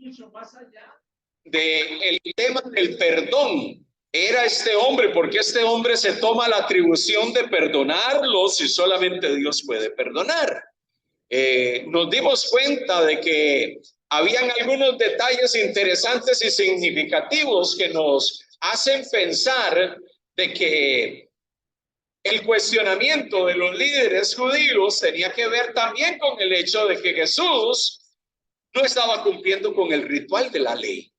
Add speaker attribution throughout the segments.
Speaker 1: mucho más allá
Speaker 2: del tema del perdón. Era este hombre, porque este hombre se toma la atribución de perdonarlos y solamente Dios puede perdonar. Nos dimos cuenta de que habían algunos detalles interesantes y significativos que nos hacen pensar de que el cuestionamiento de los líderes judíos tenía que ver también con el hecho de que Jesús no estaba cumpliendo con el ritual de la ley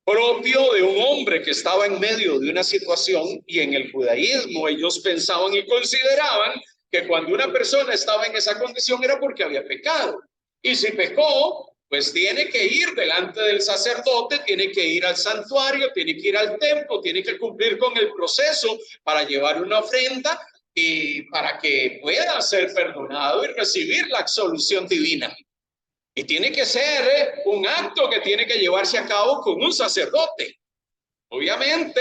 Speaker 2: propio de un hombre que estaba en medio de una situación, y en el judaísmo ellos pensaban y consideraban que cuando una persona estaba en esa condición era porque había pecado, y si pecó, pues tiene que ir delante del sacerdote, tiene que ir al santuario, tiene que ir al templo, tiene que cumplir con el proceso para llevar una ofrenda y para que pueda ser perdonado y recibir la absolución divina. Y tiene que ser un acto que tiene que llevarse a cabo con un sacerdote. Obviamente,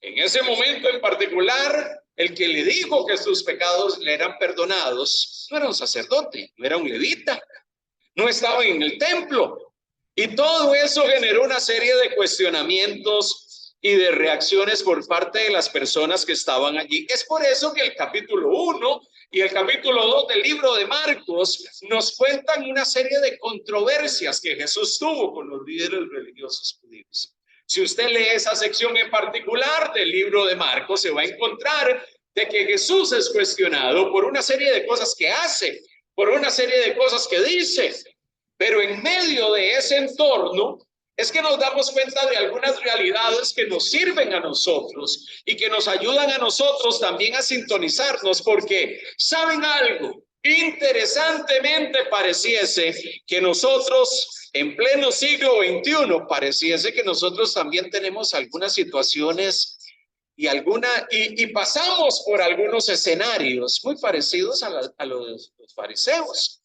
Speaker 2: en ese momento en particular, el que le dijo que sus pecados le eran perdonados no era un sacerdote, no era un levita, no estaba en el templo. Y todo eso generó una serie de cuestionamientos y de reacciones por parte de las personas que estaban allí. Es por eso que el capítulo 1 y el capítulo 2 del libro de Marcos nos cuentan una serie de controversias que Jesús tuvo con los líderes religiosos judíos. Si usted lee esa sección en particular del libro de Marcos, se va a encontrar de que Jesús es cuestionado por una serie de cosas que hace, por una serie de cosas que dice. Pero en medio de ese entorno es que nos damos cuenta de algunas realidades que nos sirven a nosotros y que nos ayudan a nosotros también a sintonizarnos, porque ¿saben algo? Interesantemente pareciese que nosotros en pleno siglo XXI, pareciese que nosotros también tenemos algunas situaciones y pasamos por algunos escenarios muy parecidos a los fariseos.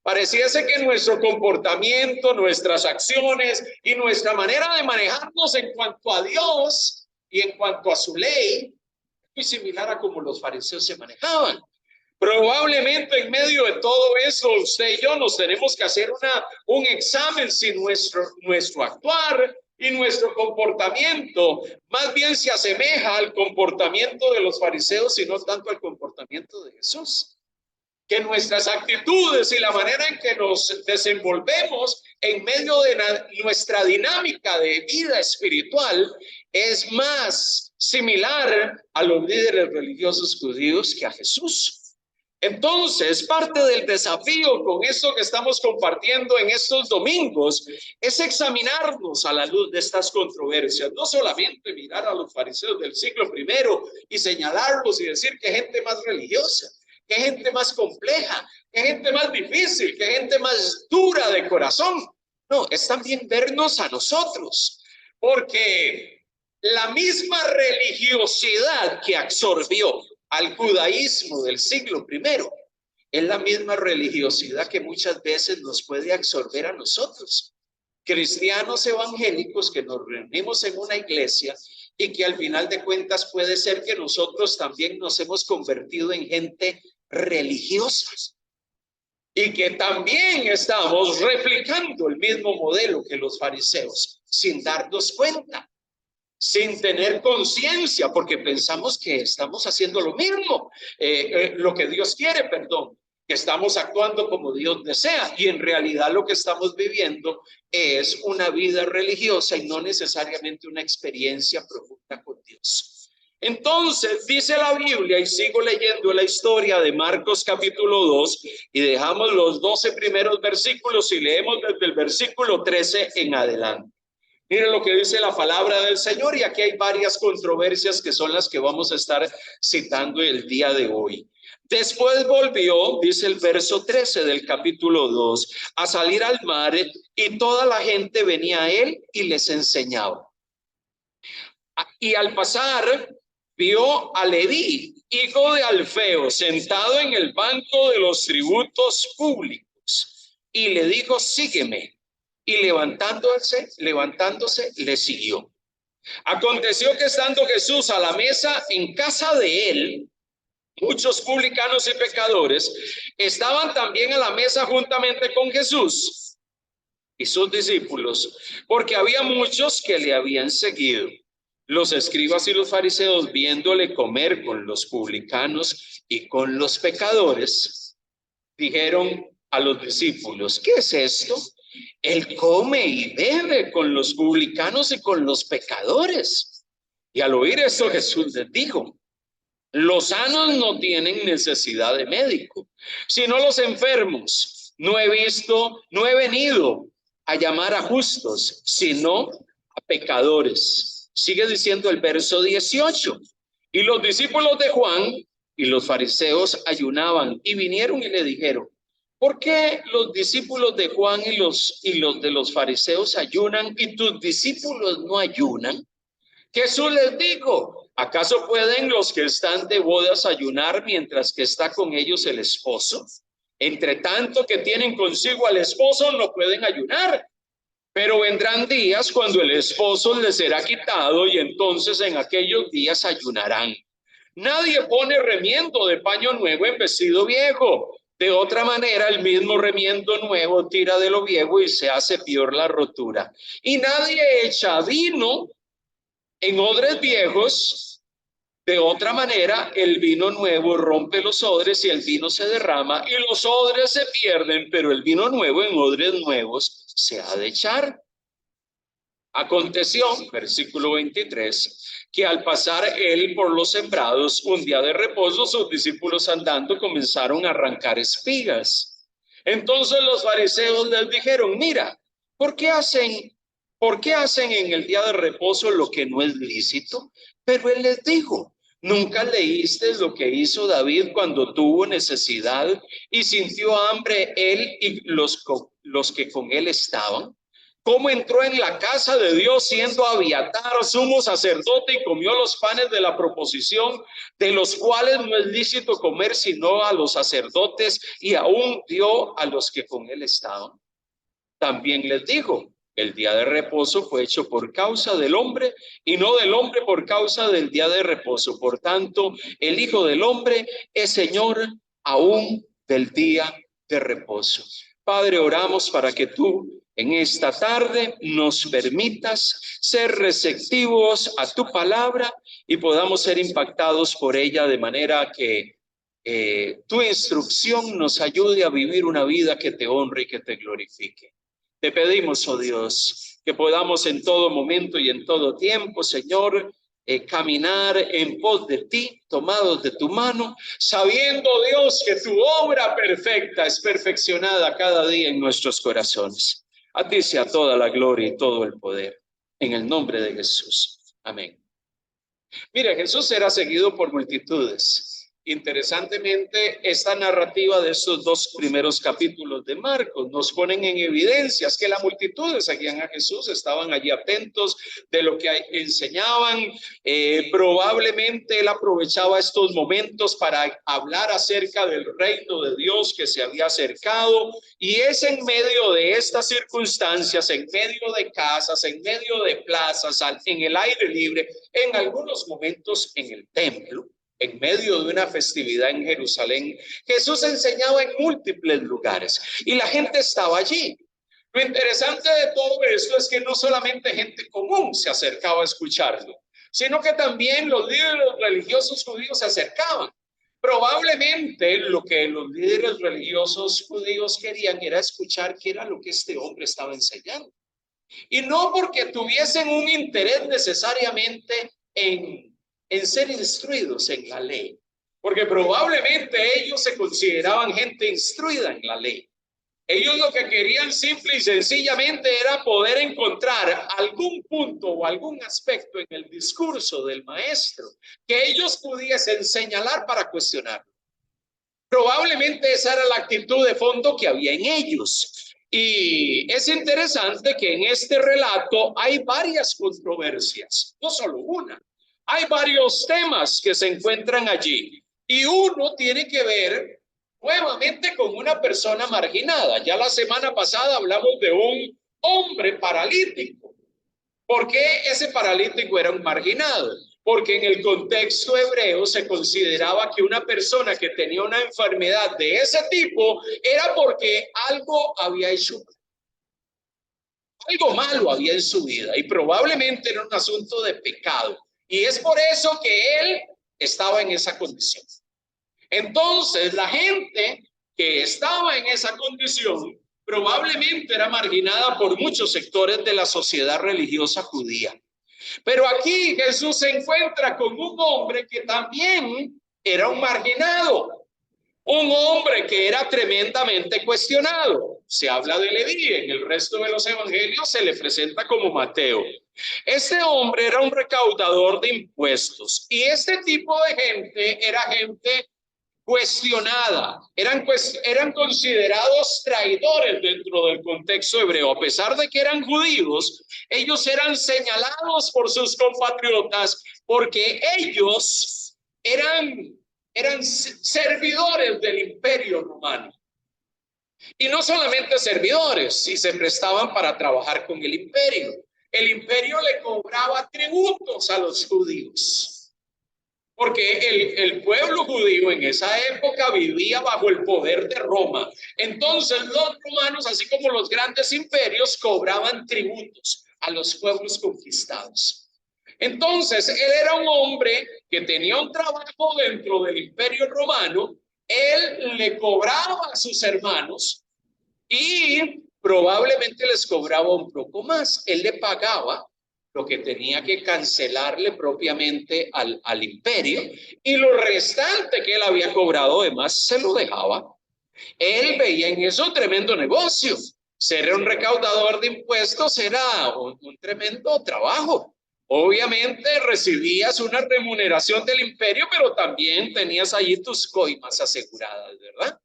Speaker 2: Pareciese que nuestro comportamiento, nuestras acciones y nuestra manera de manejarnos en cuanto a Dios y en cuanto a su ley es muy similar a como los fariseos se manejaban. Probablemente en medio de todo eso, usted y yo nos tenemos que hacer un examen si nuestro actuar y nuestro comportamiento más bien se asemeja al comportamiento de los fariseos y no tanto al comportamiento de Jesús. Que nuestras actitudes y la manera en que nos desenvolvemos en medio de nuestra dinámica de vida espiritual es más similar a los líderes religiosos judíos que a Jesús. Entonces, parte del desafío con esto que estamos compartiendo en estos domingos es examinarnos a la luz de estas controversias, no solamente mirar a los fariseos del siglo primero y señalarlos y decir que gente más religiosa, que gente más compleja, que gente más difícil, que gente más dura de corazón. No, es también vernos a nosotros, porque la misma religiosidad que absorbió al judaísmo del siglo primero es la misma religiosidad que muchas veces nos puede absorber a nosotros, cristianos evangélicos que nos reunimos en una iglesia y que al final de cuentas puede ser que nosotros también nos hemos convertido en gente religiosa y que también estamos replicando el mismo modelo que los fariseos sin darnos cuenta, sin tener conciencia, porque pensamos que estamos haciendo lo mismo, lo que Dios quiere, perdón, que estamos actuando como Dios desea, y en realidad lo que estamos viviendo es una vida religiosa y no necesariamente una experiencia profunda con Dios. Entonces dice la Biblia, y sigo leyendo la historia de Marcos capítulo 2, y dejamos los 12 primeros versículos y leemos desde el versículo 13 en adelante. Miren lo que dice la palabra del Señor, y aquí hay varias controversias que son las que vamos a estar citando el día de hoy. Después volvió, dice el verso 13 del capítulo 2, a salir al mar, y toda la gente venía a él y les enseñaba. Y al pasar, vio a Leví, hijo de Alfeo, sentado en el banco de los tributos públicos, y le dijo: sígueme. Y levantándose, le siguió. Aconteció que estando Jesús a la mesa en casa de él, muchos publicanos y pecadores estaban también a la mesa juntamente con Jesús. y sus discípulos, porque había muchos que le habían seguido. Los escribas y los fariseos, viéndole comer con los publicanos y con los pecadores, dijeron a los discípulos: ¿qué es esto? Él come y bebe con los publicanos y con los pecadores. Y al oír esto, Jesús les dijo: los sanos no tienen necesidad de médico, sino los enfermos. No he venido a llamar a justos, sino a pecadores. Sigue diciendo el verso 18. Y los discípulos de Juan y los fariseos ayunaban y vinieron y le dijeron: ¿por qué los discípulos de Juan y los de los fariseos ayunan y tus discípulos no ayunan? Jesús les dijo: ¿acaso pueden los que están de bodas ayunar mientras que está con ellos el esposo? Entre tanto que tienen consigo al esposo, no pueden ayunar. Pero vendrán días cuando el esposo les será quitado, y entonces en aquellos días ayunarán. Nadie pone remiendo de paño nuevo en vestido viejo. De otra manera, el mismo remiendo nuevo tira de lo viejo y se hace peor la rotura. Y nadie echa vino en odres viejos. De otra manera, el vino nuevo rompe los odres y el vino se derrama y los odres se pierden, pero el vino nuevo en odres nuevos se ha de echar. Aconteció, versículo 23, que al pasar él por los sembrados un día de reposo, sus discípulos andando comenzaron a arrancar espigas. Entonces los fariseos les dijeron: mira, ¿por qué hacen en el día de reposo lo que no es lícito? Pero él les dijo: ¿nunca leíste lo que hizo David cuando tuvo necesidad y sintió hambre él y los que con él estaban? ¿Cómo entró en la casa de Dios siendo Abiatar sumo sacerdote y comió los panes de la proposición, de los cuales no es lícito comer sino a los sacerdotes, y aún dio a los que con él estaban? También les dijo: el día de reposo fue hecho por causa del hombre y no del hombre por causa del día de reposo. Por tanto, el Hijo del Hombre es Señor aún del día de reposo. Padre, oramos para que tú en esta tarde nos permitas ser receptivos a tu palabra y podamos ser impactados por ella, de manera que tu instrucción nos ayude a vivir una vida que te honre y que te glorifique. Te pedimos, oh Dios, que podamos en todo momento y en todo tiempo, Señor, caminar en pos de ti, tomados de tu mano, sabiendo, Dios, que tu obra perfecta es perfeccionada cada día en nuestros corazones. A ti sea toda la gloria y todo el poder, en el nombre de Jesús. Amén. Mire, Jesús era seguido por multitudes. Interesantemente, esta narrativa de estos dos primeros capítulos de Marcos nos ponen en evidencias que la multitud seguían a Jesús, estaban allí atentos de lo que enseñaban. Probablemente él aprovechaba estos momentos para hablar acerca del reino de Dios que se había acercado, y es en medio de estas circunstancias, en medio de casas, en medio de plazas, en el aire libre, en algunos momentos en el templo, en medio de una festividad en Jerusalén, Jesús enseñaba en múltiples lugares y la gente estaba allí. Lo interesante de todo esto es que no solamente gente común se acercaba a escucharlo, sino que también los líderes religiosos judíos se acercaban. Probablemente lo que los líderes religiosos judíos querían era escuchar qué era lo que este hombre estaba enseñando. Y no porque tuviesen un interés necesariamente en ser instruidos en la ley, porque probablemente ellos se consideraban gente instruida en la ley. Ellos lo que querían simple y sencillamente era poder encontrar algún punto o algún aspecto en el discurso del maestro que ellos pudiesen señalar para cuestionarlo. Probablemente esa era la actitud de fondo que había en ellos. Y es interesante que en este relato hay varias controversias, no solo una. Hay varios temas que se encuentran allí, y uno tiene que ver nuevamente con una persona marginada. Ya la semana pasada hablamos de un hombre paralítico. ¿Por qué ese paralítico era un marginado? Porque en el contexto hebreo se consideraba que una persona que tenía una enfermedad de ese tipo era porque algo había hecho. Algo malo había en su vida y probablemente era un asunto de pecado. Y es por eso que él estaba en esa condición. Entonces, la gente que estaba en esa condición probablemente era marginada por muchos sectores de la sociedad religiosa judía. Pero aquí Jesús se encuentra con un hombre que también era un marginado, un hombre que era tremendamente cuestionado. Se habla de Leví, en el resto de los evangelios se le presenta como Mateo. Este hombre era un recaudador de impuestos y este tipo de gente era gente cuestionada, eran considerados traidores dentro del contexto hebreo. A pesar de que eran judíos, ellos eran señalados por sus compatriotas porque ellos eran servidores del imperio romano. Y no solamente servidores, si se prestaban para trabajar con el imperio. El imperio le cobraba tributos a los judíos. Porque el pueblo judío en esa época vivía bajo el poder de Roma. Entonces los romanos, así como los grandes imperios, cobraban tributos a los pueblos conquistados. Entonces él era un hombre que tenía un trabajo dentro del imperio romano. Él le cobraba a sus hermanos y probablemente les cobraba un poco más. Él le pagaba lo que tenía que cancelarle propiamente al imperio, y lo restante que él había cobrado además se lo dejaba. Él veía en eso un tremendo negocio. Ser un recaudador de impuestos era un tremendo trabajo. Obviamente recibías una remuneración del imperio, pero también tenías allí tus coimas aseguradas, ¿verdad?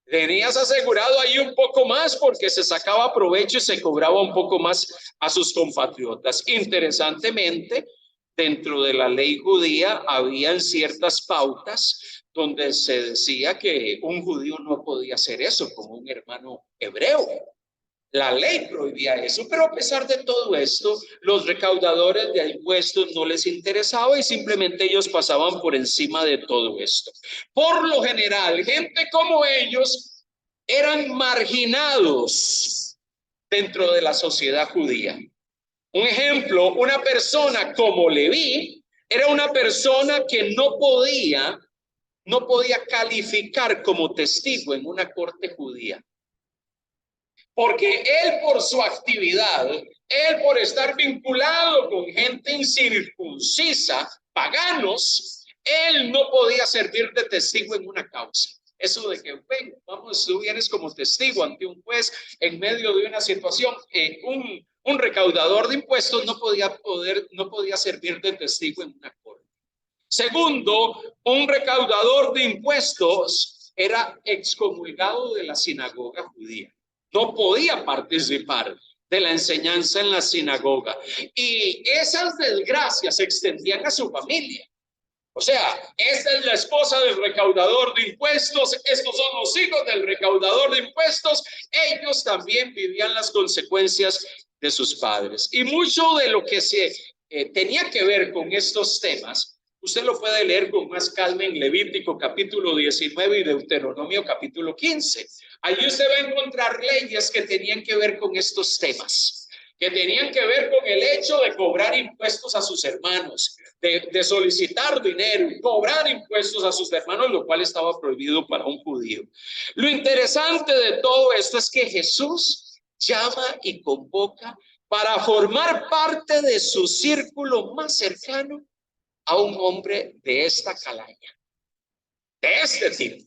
Speaker 2: Tenías asegurado ahí un poco más porque se sacaba provecho y se cobraba un poco más a sus compatriotas. Interesantemente, dentro de la ley judía habían ciertas pautas donde se decía que un judío no podía hacer eso con un hermano hebreo. La ley prohibía eso, pero a pesar de todo esto, los recaudadores de impuestos no les interesaba y simplemente ellos pasaban por encima de todo esto. Por lo general, gente como ellos eran marginados dentro de la sociedad judía. Un ejemplo, una persona como Leví era una persona que no podía calificar como testigo en una corte judía. Porque él por su actividad, él por estar vinculado con gente incircuncisa, paganos, él no podía servir de testigo en una causa. Eso de que, ven, vamos, tú vienes como testigo ante un juez en medio de una situación, un recaudador de impuestos no podía servir de testigo en una corte. Segundo, un recaudador de impuestos era excomulgado de la sinagoga judía. No podía participar de la enseñanza en la sinagoga. Y esas desgracias se extendían a su familia. O sea, esta es la esposa del recaudador de impuestos, estos son los hijos del recaudador de impuestos, ellos también vivían las consecuencias de sus padres. Y mucho de lo que se tenía que ver con estos temas, usted lo puede leer con más calma en Levítico capítulo 19 y Deuteronomio capítulo 15. Allí usted va a encontrar leyes que tenían que ver con estos temas, que tenían que ver con el hecho de cobrar impuestos a sus hermanos, de solicitar dinero y cobrar impuestos a sus hermanos, lo cual estaba prohibido para un judío. Lo interesante de todo esto es que Jesús llama y convoca para formar parte de su círculo más cercano a un hombre de esta calaña, de este tipo.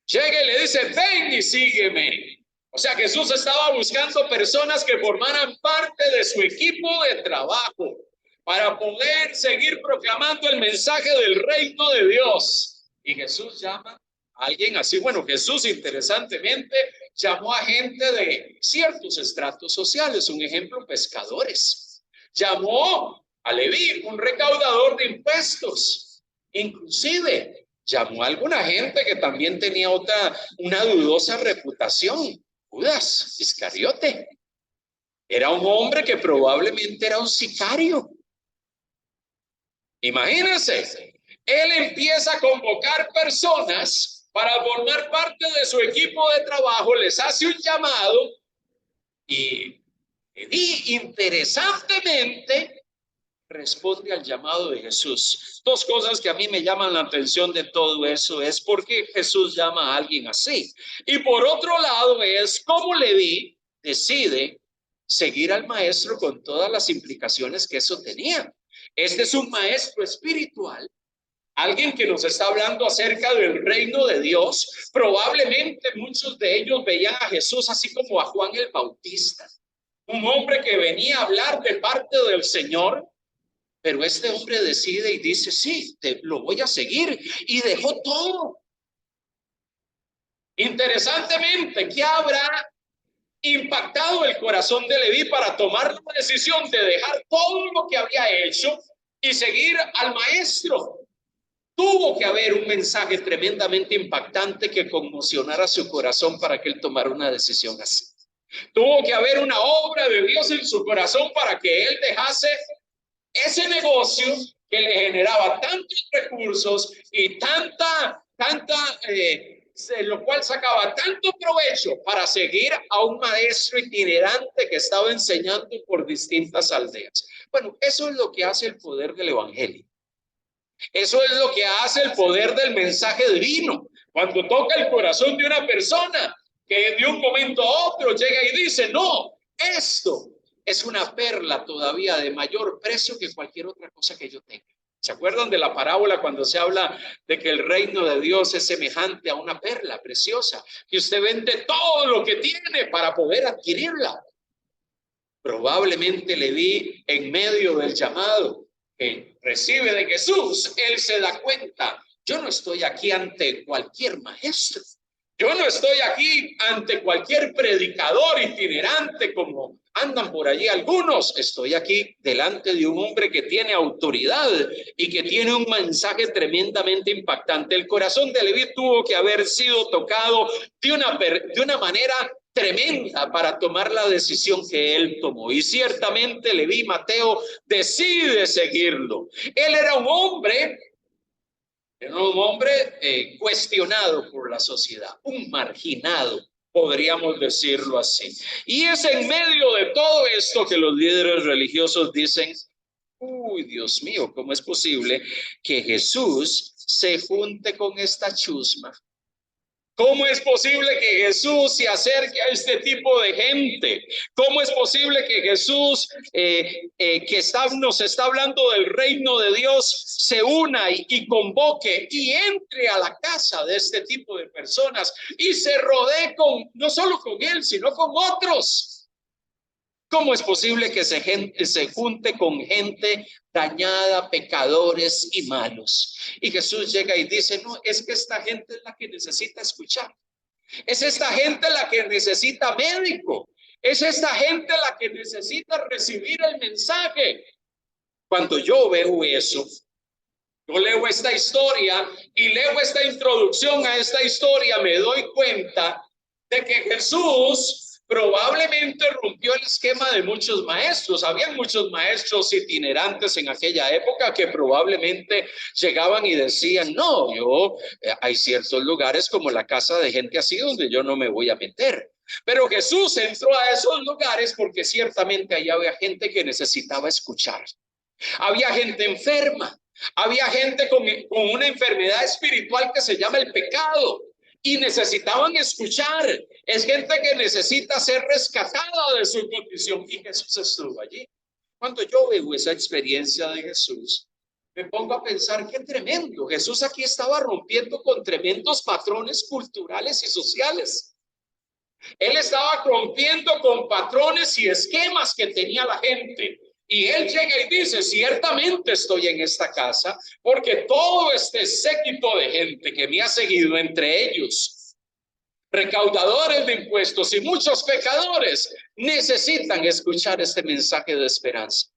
Speaker 2: Llega y le dice, ven y sígueme. O sea, Jesús estaba buscando personas que formaran parte de su equipo de trabajo para poder seguir proclamando el mensaje del reino de Dios. Y Jesús llama a alguien así. Bueno, Jesús interesantemente llamó a gente de ciertos estratos sociales. Un ejemplo, pescadores. Llamó a Leví, un recaudador de impuestos. Inclusive llamó a alguna gente que también tenía una dudosa reputación. Judas Iscariote era un hombre que probablemente era un sicario. Imagínense, él empieza a convocar personas para formar parte de su equipo de trabajo, les hace un llamado y Y interesantemente responde al llamado de Jesús. Dos cosas que a mí me llaman la atención de todo eso es por qué Jesús llama a alguien así. Y por otro lado es cómo Leví decide seguir al maestro con todas las implicaciones que eso tenía. Este es un maestro espiritual, alguien que nos está hablando acerca del reino de Dios. Probablemente muchos de ellos veían a Jesús así como a Juan el Bautista, un hombre que venía a hablar de parte del Señor. Pero este hombre decide y dice, sí, lo voy a seguir, y dejó todo. Interesantemente, ¿qué habrá impactado el corazón de Leví para tomar la decisión de dejar todo lo que había hecho y seguir al maestro? Tuvo que haber un mensaje tremendamente impactante que conmocionara su corazón para que él tomara una decisión así. Tuvo que haber una obra de Dios en su corazón para que él dejase ese negocio que le generaba tantos recursos y lo cual sacaba tanto provecho para seguir a un maestro itinerante que estaba enseñando por distintas aldeas. Bueno, eso es lo que hace el poder del evangelio. Eso es lo que hace el poder del mensaje divino. Cuando toca el corazón de una persona que de un momento a otro llega y dice, no, esto es una perla todavía de mayor precio que cualquier otra cosa que yo tenga. ¿Se acuerdan de la parábola cuando se habla de que el reino de Dios es semejante a una perla preciosa, que usted vende todo lo que tiene para poder adquirirla? Probablemente Leví, en medio del llamado que recibe de Jesús, él se da cuenta, yo no estoy aquí ante cualquier maestro. Yo no estoy aquí ante cualquier predicador itinerante como andan por allí algunos. Estoy aquí delante de un hombre que tiene autoridad y que tiene un mensaje tremendamente impactante. El corazón de Leví tuvo que haber sido tocado de una manera tremenda para tomar la decisión que él tomó. Y ciertamente Leví, Mateo, decide seguirlo. Él era un hombre cuestionado por la sociedad, un marginado, podríamos decirlo así. Y es en medio de todo esto que los líderes religiosos dicen, uy, Dios mío, ¿cómo es posible que Jesús se junte con esta chusma? ¿Cómo es posible que Jesús se acerque a este tipo de gente? ¿Cómo es posible que Jesús, nos está hablando del reino de Dios, se una y convoque y entre a la casa de este tipo de personas y se rodee no solo con él, sino con otros? ¿Cómo es posible que se junte con gente dañada, pecadores y malos? Y Jesús llega y dice, no, es que esta gente es la que necesita escuchar. Es esta gente la que necesita médico. Es esta gente la que necesita recibir el mensaje. Cuando yo veo eso, yo leo esta historia y leo esta introducción a esta historia, me doy cuenta de que Jesús probablemente rompió el esquema de muchos maestros. Habían muchos maestros itinerantes en aquella época que probablemente llegaban y decían, no, hay ciertos lugares como la casa de gente así donde yo no me voy a meter. Pero Jesús entró a esos lugares porque ciertamente allá había gente que necesitaba escuchar. Había gente enferma, había gente con una enfermedad espiritual que se llama el pecado. Y necesitaban escuchar. Es gente que necesita ser rescatada de su condición. Y Jesús estuvo allí. Cuando yo veo esa experiencia de Jesús, me pongo a pensar qué tremendo. Jesús aquí estaba rompiendo con tremendos patrones culturales y sociales. Él estaba rompiendo con patrones y esquemas que tenía la gente. Y él llega y dice, ciertamente estoy en esta casa porque todo este séquito de gente que me ha seguido, entre ellos recaudadores de impuestos y muchos pecadores, necesitan escuchar este mensaje de esperanza.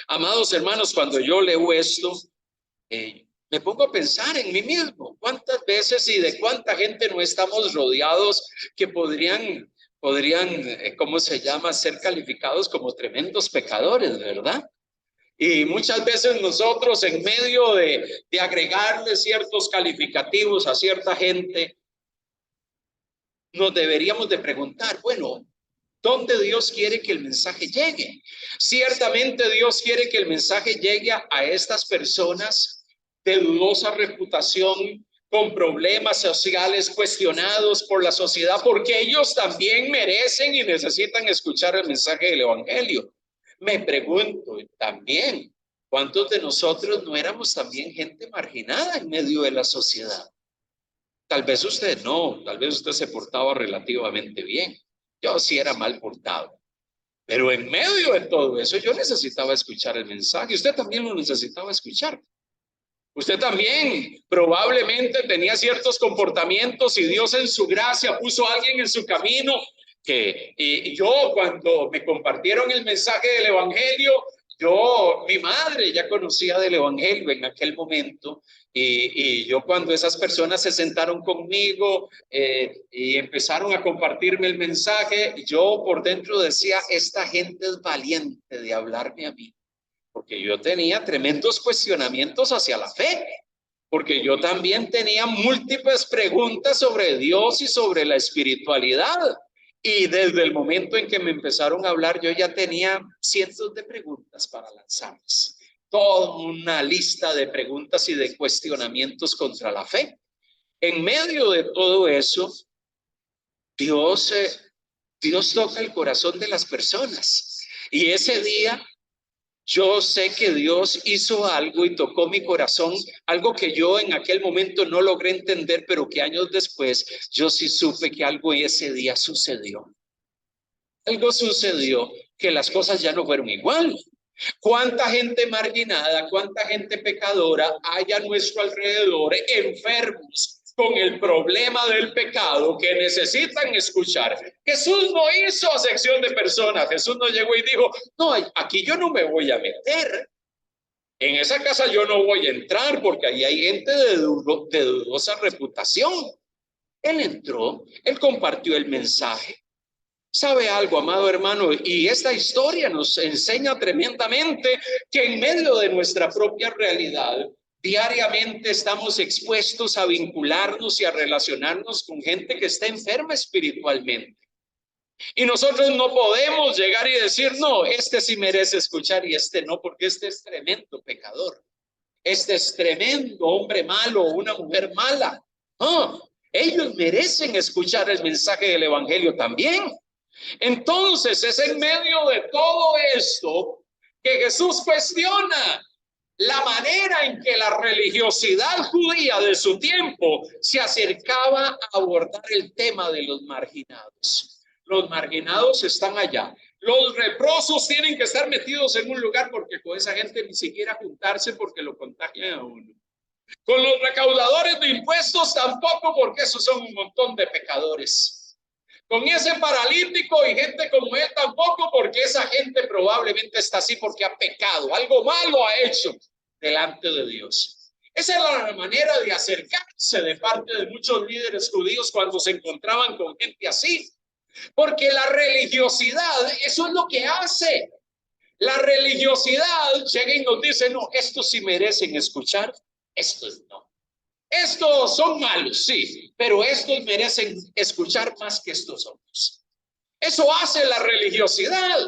Speaker 2: Amados hermanos, cuando yo leo esto, me pongo a pensar en mí mismo. ¿Cuántas veces y de cuánta gente no estamos rodeados que podrían, ¿cómo se llama?, ser calificados como tremendos pecadores, ¿verdad? Y muchas veces nosotros, en medio de agregarle ciertos calificativos a cierta gente, nos deberíamos de preguntar, bueno, ¿Dónde Dios quiere que el mensaje llegue? Ciertamente Dios quiere que el mensaje llegue a estas personas de dudosa reputación, con problemas sociales cuestionados por la sociedad, porque ellos también merecen y necesitan escuchar el mensaje del evangelio. Me pregunto también, ¿cuántos de nosotros no éramos también gente marginada en medio de la sociedad? Tal vez usted no, tal vez usted se portaba relativamente bien. Yo sí era mal portado. Pero en medio de todo eso, yo necesitaba escuchar el mensaje. Usted también lo necesitaba escuchar. Usted también probablemente tenía ciertos comportamientos y Dios en su gracia puso a alguien en su camino que y yo cuando me compartieron el mensaje del evangelio, mi madre ya conocía del evangelio en aquel momento y yo cuando esas personas se sentaron conmigo y empezaron a compartirme el mensaje, yo por dentro decía, esta gente es valiente de hablarme a mí. Porque yo tenía tremendos cuestionamientos hacia la fe, porque yo también tenía múltiples preguntas sobre Dios y sobre la espiritualidad. Y desde el momento en que me empezaron a hablar, yo ya tenía cientos de preguntas para lanzarles. Toda una lista de preguntas y de cuestionamientos contra la fe. En medio de todo eso, Dios toca el corazón de las personas. Y ese día yo sé que Dios hizo algo y tocó mi corazón, algo que yo en aquel momento no logré entender, pero que años después yo sí supe que algo ese día sucedió. Algo sucedió, que las cosas ya no fueron igual. Cuánta gente marginada, cuánta gente pecadora hay a nuestro alrededor, enfermos con el problema del pecado, que necesitan escuchar. Jesús no hizo acepción de personas. Jesús no llegó y dijo, no, aquí yo no me voy a meter. En esa casa yo no voy a entrar porque ahí hay gente de dudosa reputación. Él entró, él compartió el mensaje. ¿Sabe algo, amado hermano? Y esta historia nos enseña tremendamente que en medio de nuestra propia realidad, diariamente estamos expuestos a vincularnos y a relacionarnos con gente que está enferma espiritualmente. Y nosotros no podemos llegar y decir, no, este sí merece escuchar y este no, porque este es tremendo pecador. Este es tremendo hombre malo o una mujer mala. No, ellos merecen escuchar el mensaje del evangelio también. Entonces es en medio de todo esto que Jesús cuestiona la manera en que la religiosidad judía de su tiempo se acercaba a abordar el tema de los marginados. Los marginados están allá. Los leprosos tienen que estar metidos en un lugar porque con esa gente ni siquiera juntarse porque lo contagian a uno. Con los recaudadores de impuestos tampoco porque esos son un montón de pecadores. Con ese paralítico y gente como él tampoco, porque esa gente probablemente está así porque ha pecado, algo malo ha hecho delante de Dios. Esa era la manera de acercarse de parte de muchos líderes judíos cuando se encontraban con gente así, porque la religiosidad, eso es lo que hace. La religiosidad llega y nos dice, no, estos sí merecen escuchar, estos no. Estos son malos, sí, pero estos merecen escuchar más que estos otros. Eso hace la religiosidad.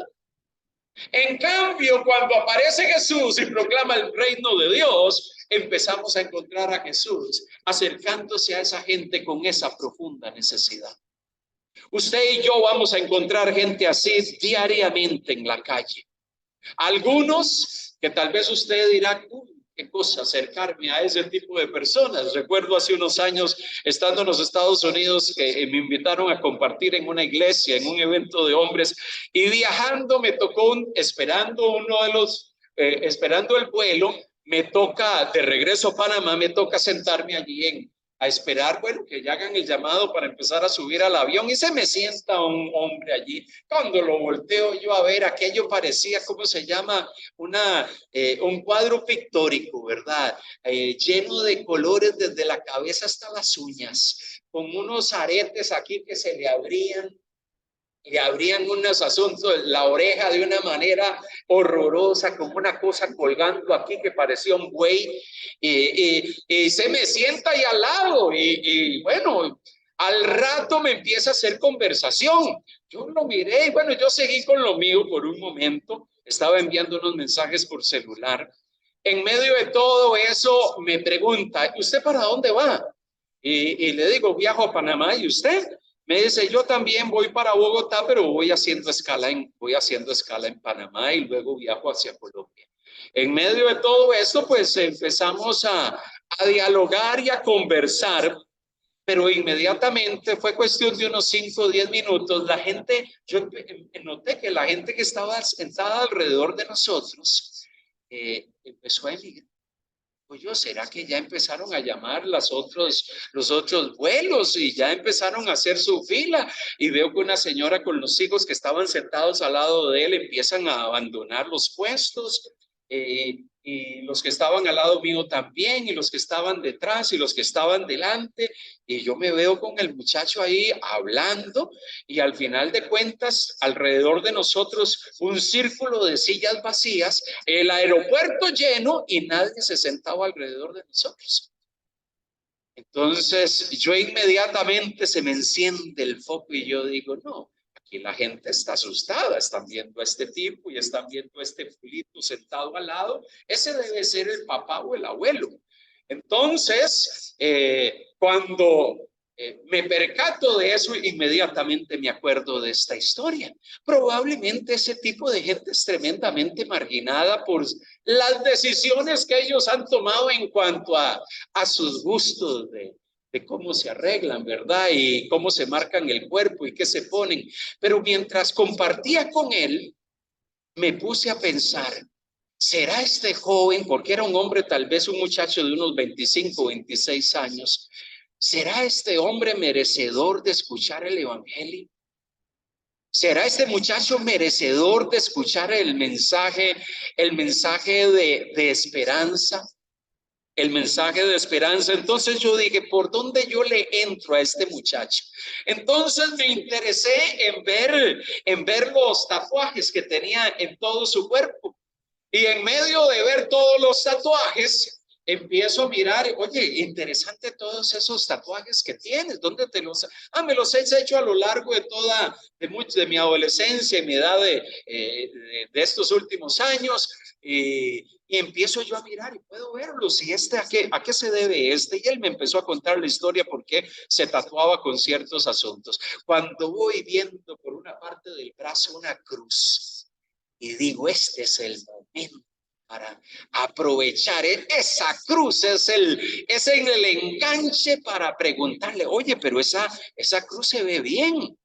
Speaker 2: En cambio, cuando aparece Jesús y proclama el reino de Dios, empezamos a encontrar a Jesús acercándose a esa gente con esa profunda necesidad. Usted y yo vamos a encontrar gente así diariamente en la calle. Algunos que tal vez usted dirá, qué cosa acercarme a ese tipo de personas. Recuerdo hace unos años, estando en los Estados Unidos, que me invitaron a compartir en una iglesia, en un evento de hombres, y viajando me tocó, esperando el vuelo, me toca, de regreso a Panamá, me toca sentarme allí a esperar, bueno, que ya hagan el llamado para empezar a subir al avión, y se me sienta un hombre allí. Cuando lo volteo yo a ver, aquello parecía, ¿cómo se llama? Un cuadro pictórico, ¿verdad? Lleno de colores desde la cabeza hasta las uñas, con unos aretes aquí que se le abrían unos asuntos, la oreja de una manera horrorosa, como una cosa colgando aquí que parecía un buey, y se me sienta ahí al lado, y bueno, Al rato me empieza a hacer conversación. Yo lo miré y bueno, yo seguí con lo mío por un momento. Estaba enviando unos mensajes por celular. En medio de todo eso me pregunta, ¿usted para dónde va? Y le digo, viajo a Panamá. ¿Y usted? Me dice, yo también voy para Bogotá, pero voy haciendo escala en Panamá y luego viajo hacia Colombia. En medio de todo esto, pues empezamos a dialogar y a conversar, pero inmediatamente fue cuestión de unos 5 o 10 minutos. La gente, yo noté que la gente que estaba sentada alrededor de nosotros empezó a emigrar. Pues yo, ¿será que ya empezaron a llamar los otros vuelos y ya empezaron a hacer su fila? Y veo que una señora con los hijos que estaban sentados al lado de él empiezan a abandonar los puestos. Y los que estaban al lado mío también, y los que estaban detrás y los que estaban delante, y yo me veo con el muchacho ahí hablando, y al final de cuentas, alrededor de nosotros, un círculo de sillas vacías, el aeropuerto lleno y nadie se sentaba alrededor de nosotros. Entonces, yo inmediatamente se me enciende el foco y yo digo, no, aquí la gente está asustada, están viendo a este tipo y están viendo a este fulito sentado al lado. Ese debe ser el papá o el abuelo. Entonces, cuando me percato de eso, inmediatamente me acuerdo de esta historia. Probablemente ese tipo de gente es tremendamente marginada por las decisiones que ellos han tomado en cuanto a sus gustos de cómo se arreglan, ¿verdad? Y cómo se marcan el cuerpo y qué se ponen. Pero mientras compartía con él, me puse a pensar, ¿será este joven, porque era un hombre, tal vez un muchacho de unos 25, 26 años, ¿será este hombre merecedor de escuchar el evangelio? ¿Será este muchacho merecedor de escuchar el mensaje de esperanza? El mensaje de esperanza. Entonces yo dije, ¿por dónde yo le entro a este muchacho? Entonces me interesé en ver los tatuajes que tenía en todo su cuerpo. Y en medio de ver todos los tatuajes, empiezo a mirar, oye, interesante todos esos tatuajes que tienes, ¿dónde te los? Me los he hecho a lo largo de mi adolescencia y mi edad de estos últimos años. Y empiezo yo a mirar y puedo verlos. ¿Y a qué se debe este? Y él me empezó a contar la historia por qué se tatuaba con ciertos asuntos. Cuando voy viendo por una parte del brazo una cruz, y digo, este es el momento para aprovechar. Esa cruz es el enganche para preguntarle, oye, pero esa cruz se ve bien.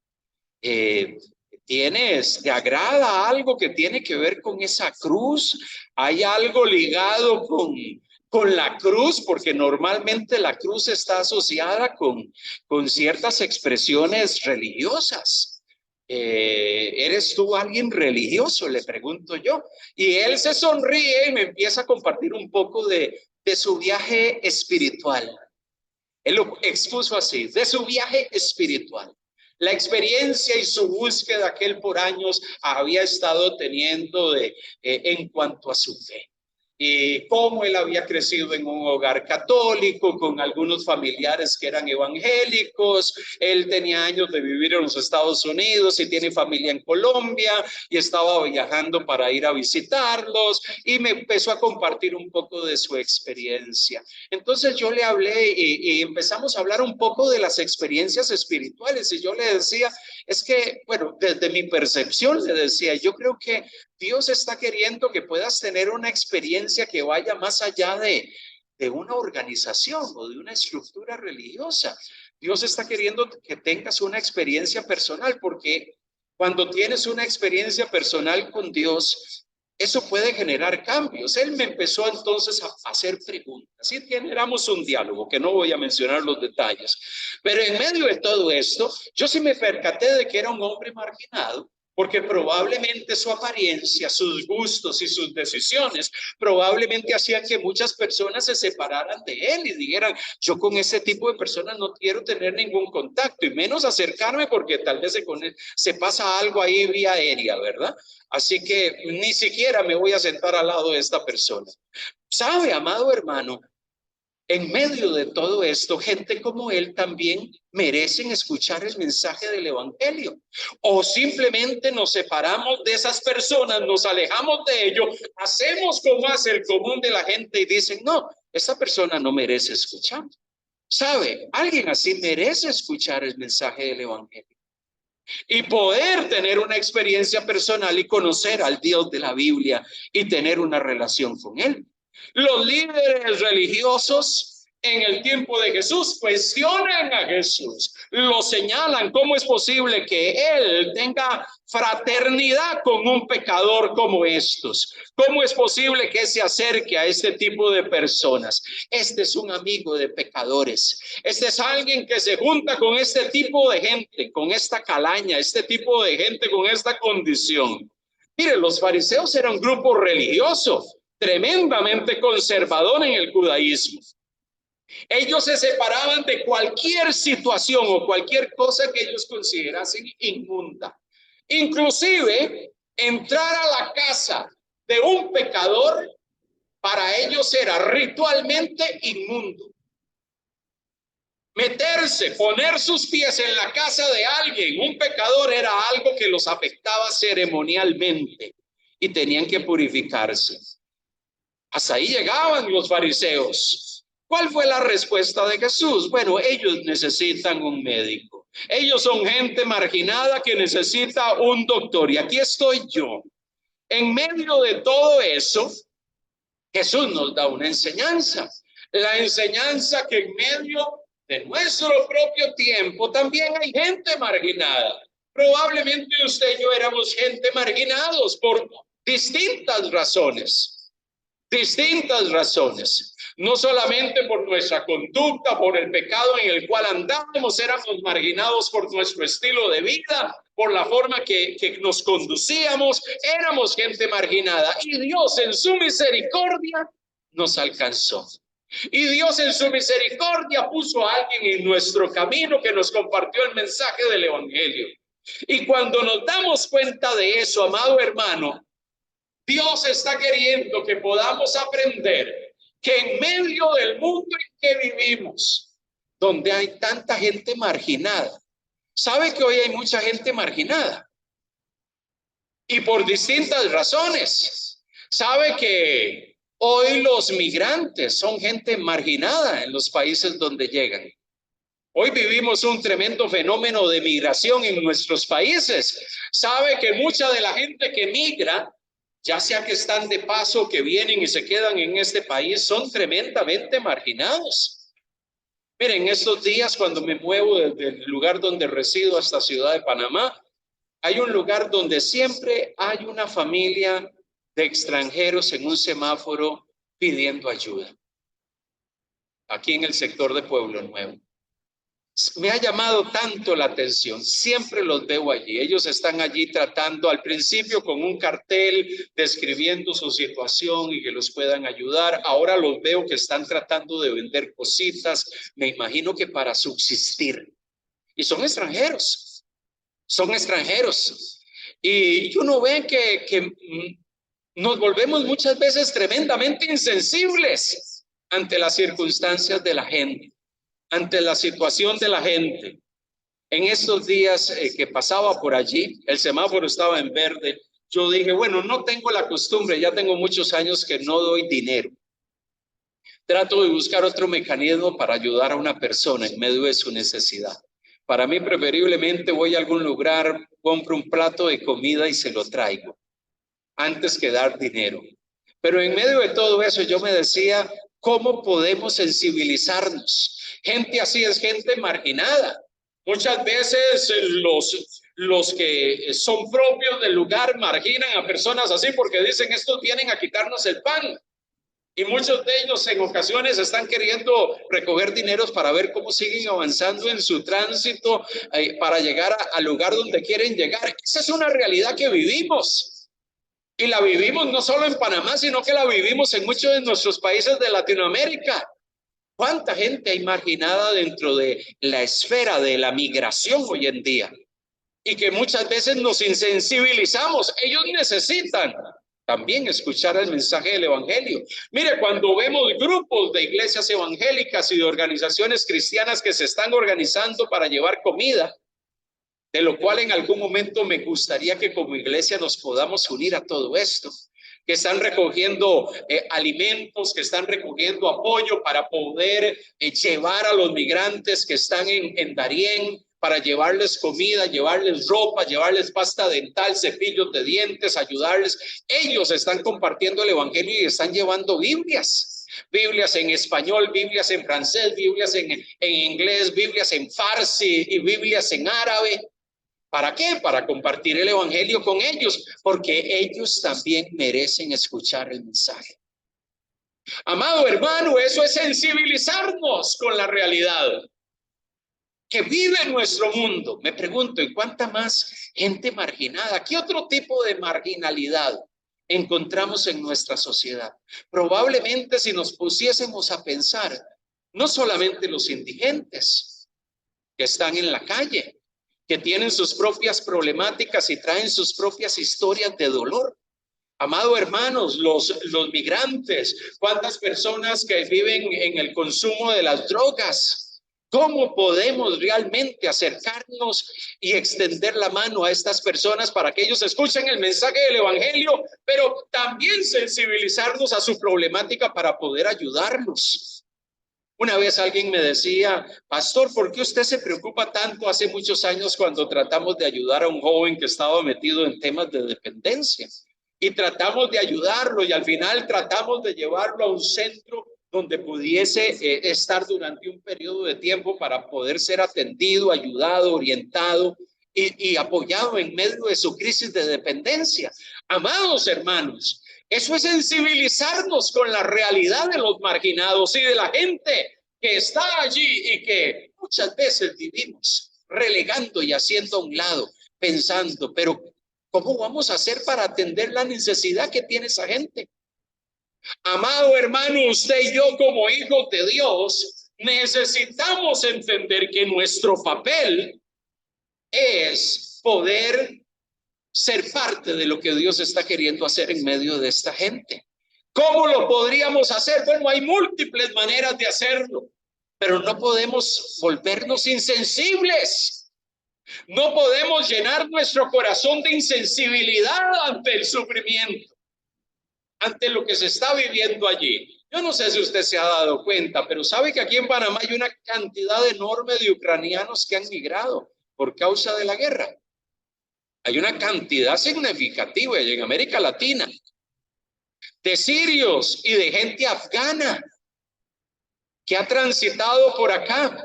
Speaker 2: ¿Te agrada algo que tiene que ver con esa cruz? ¿Hay algo ligado con la cruz? Porque normalmente la cruz está asociada con ciertas expresiones religiosas. ¿Eres tú alguien religioso? Le pregunto yo. Y él se sonríe y me empieza a compartir un poco de su viaje espiritual. Él lo expuso así, de su viaje espiritual. La experiencia y su búsqueda que él por años había estado teniendo en cuanto a su fe. Y cómo él había crecido en un hogar católico con algunos familiares que eran evangélicos. Él tenía años de vivir en los Estados Unidos y tiene familia en Colombia y estaba viajando para ir a visitarlos, y me empezó a compartir un poco de su experiencia. Entonces yo le hablé y empezamos a hablar un poco de las experiencias espirituales, y yo le decía, es que, bueno, desde mi percepción le decía, yo creo que Dios está queriendo que puedas tener una experiencia que vaya más allá de una organización o de una estructura religiosa. Dios está queriendo que tengas una experiencia personal, porque cuando tienes una experiencia personal con Dios, eso puede generar cambios. Él me empezó entonces a hacer preguntas y generamos un diálogo que no voy a mencionar los detalles. Pero en medio de todo esto, yo sí me percaté de que era un hombre marginado, porque probablemente su apariencia, sus gustos y sus decisiones probablemente hacían que muchas personas se separaran de él y dijeran, yo con ese tipo de personas no quiero tener ningún contacto y menos acercarme, porque tal vez se pasa algo ahí vía aérea, ¿verdad? Así que ni siquiera me voy a sentar al lado de esta persona. ¿Sabe, amado hermano? En medio de todo esto, gente como él también merecen escuchar el mensaje del evangelio. O simplemente nos separamos de esas personas, nos alejamos de ellos, hacemos como hace el común de la gente y dicen, no, esta persona no merece escuchar. ¿Sabe? Alguien así merece escuchar el mensaje del evangelio y poder tener una experiencia personal y conocer al Dios de la Biblia y tener una relación con él. Los líderes religiosos en el tiempo de Jesús cuestionan a Jesús, lo señalan. ¿Cómo es posible que él tenga fraternidad con un pecador como estos? ¿Cómo es posible que se acerque a este tipo de personas? Este es un amigo de pecadores. Este es alguien que se junta con este tipo de gente, con esta calaña, este tipo de gente con esta condición. Mire, los fariseos eran un grupo religioso tremendamente conservador en el judaísmo. Ellos se separaban de cualquier situación o cualquier cosa que ellos considerasen inmunda. Inclusive, entrar a la casa de un pecador para ellos era ritualmente inmundo. Meterse, poner sus pies en la casa de alguien, un pecador, era algo que los afectaba ceremonialmente y tenían que purificarse. Hasta ahí llegaban los fariseos. ¿Cuál fue la respuesta de Jesús? Bueno, ellos necesitan un médico. Ellos son gente marginada que necesita un doctor. Y aquí estoy yo. En medio de todo eso, Jesús nos da una enseñanza. La enseñanza que en medio de nuestro propio tiempo también hay gente marginada. Probablemente usted y yo éramos gente marginados por distintas razones. Distintas razones, no solamente por nuestra conducta, por el pecado en el cual andábamos, éramos marginados por nuestro estilo de vida, por la forma que nos conducíamos, éramos gente marginada y Dios en su misericordia nos alcanzó. Y Dios en su misericordia puso a alguien en nuestro camino que nos compartió el mensaje del evangelio. Y cuando nos damos cuenta de eso, amado hermano, Dios está queriendo que podamos aprender que en medio del mundo en que vivimos, donde hay tanta gente marginada, ¿sabe que hoy hay mucha gente marginada? Y por distintas razones. ¿Sabe que hoy los migrantes son gente marginada en los países donde llegan? Hoy vivimos un tremendo fenómeno de migración en nuestros países. ¿Sabe que mucha de la gente que migra, ya sea que están de paso, que vienen y se quedan en este país, son tremendamente marginados? Miren, estos días cuando me muevo desde el lugar donde resido hasta Ciudad de Panamá, hay un lugar donde siempre hay una familia de extranjeros en un semáforo pidiendo ayuda. Aquí en el sector de Pueblo Nuevo. Me ha llamado tanto la atención, siempre los veo allí. Ellos están allí tratando al principio con un cartel describiendo su situación y que los puedan ayudar. Ahora los veo que están tratando de vender cositas, me imagino que para subsistir. Y son extranjeros, son extranjeros. Y uno ve que nos volvemos muchas veces tremendamente insensibles ante las circunstancias de la gente, ante la situación de la gente. En estos días que pasaba por allí, el semáforo estaba en verde. Yo dije, bueno, no tengo la costumbre, ya tengo muchos años que no doy dinero. Trato de buscar otro mecanismo para ayudar a una persona en medio de su necesidad. Para mí, preferiblemente, voy a algún lugar, compro un plato de comida y se lo traigo, antes que dar dinero. Pero en medio de todo eso, yo me decía, ¿cómo podemos sensibilizarnos? Gente así es gente marginada. Muchas veces los que son propios del lugar marginan a personas así porque dicen, estos vienen a quitarnos el pan. Y muchos de ellos en ocasiones están queriendo recoger dineros para ver cómo siguen avanzando en su tránsito para llegar al lugar donde quieren llegar. Esa es una realidad que vivimos. Y la vivimos no solo en Panamá, sino que la vivimos en muchos de nuestros países de Latinoamérica. ¿Cuánta gente hay marginada dentro de la esfera de la migración hoy en día? Y que muchas veces nos insensibilizamos. Ellos necesitan también escuchar el mensaje del evangelio. Mire, cuando vemos grupos de iglesias evangélicas y de organizaciones cristianas que se están organizando para llevar comida, de lo cual en algún momento me gustaría que como iglesia nos podamos unir a todo esto, que están recogiendo alimentos, que están recogiendo apoyo para poder llevar a los migrantes que están en Darién, para llevarles comida, llevarles ropa, llevarles pasta dental, cepillos de dientes, ayudarles. Ellos están compartiendo el evangelio y están llevando Biblias. Biblias en español, Biblias en francés, Biblias en inglés, Biblias en farsi y Biblias en árabe. ¿Para qué? Para compartir el evangelio con ellos, porque ellos también merecen escuchar el mensaje. Amado hermano, eso es sensibilizarnos con la realidad que vive en nuestro mundo. Me pregunto, ¿en cuánta más gente marginada? ¿Qué otro tipo de marginalidad encontramos en nuestra sociedad? Probablemente si nos pusiésemos a pensar, no solamente los indigentes que están en la calle, que tienen sus propias problemáticas y traen sus propias historias de dolor. Amado hermanos, los migrantes, cuántas personas que viven en el consumo de las drogas. ¿Cómo podemos realmente acercarnos y extender la mano a estas personas para que ellos escuchen el mensaje del evangelio, pero también sensibilizarnos a su problemática para poder ayudarlos? Una vez alguien me decía, pastor, ¿por qué usted se preocupa tanto? Hace muchos años cuando tratamos de ayudar a un joven que estaba metido en temas de dependencia y tratamos de ayudarlo y al final tratamos de llevarlo a un centro donde pudiese estar durante un periodo de tiempo para poder ser atendido, ayudado, orientado y apoyado en medio de su crisis de dependencia. Amados hermanos, eso es sensibilizarnos con la realidad de los marginados y de la gente que está allí y que muchas veces vivimos relegando y haciendo a un lado, pensando, pero ¿cómo vamos a hacer para atender la necesidad que tiene esa gente? Amado hermano, usted y yo como hijos de Dios necesitamos entender que nuestro papel es poder ser parte de lo que Dios está queriendo hacer en medio de esta gente. ¿Cómo lo podríamos hacer? Bueno, hay múltiples maneras de hacerlo, pero no podemos volvernos insensibles. No podemos llenar nuestro corazón de insensibilidad ante el sufrimiento, ante lo que se está viviendo allí. Yo no sé si usted se ha dado cuenta, pero sabe que aquí en Panamá hay una cantidad enorme de ucranianos que han migrado por causa de la guerra. Hay una cantidad significativa en América Latina de sirios y de gente afgana que ha transitado por acá,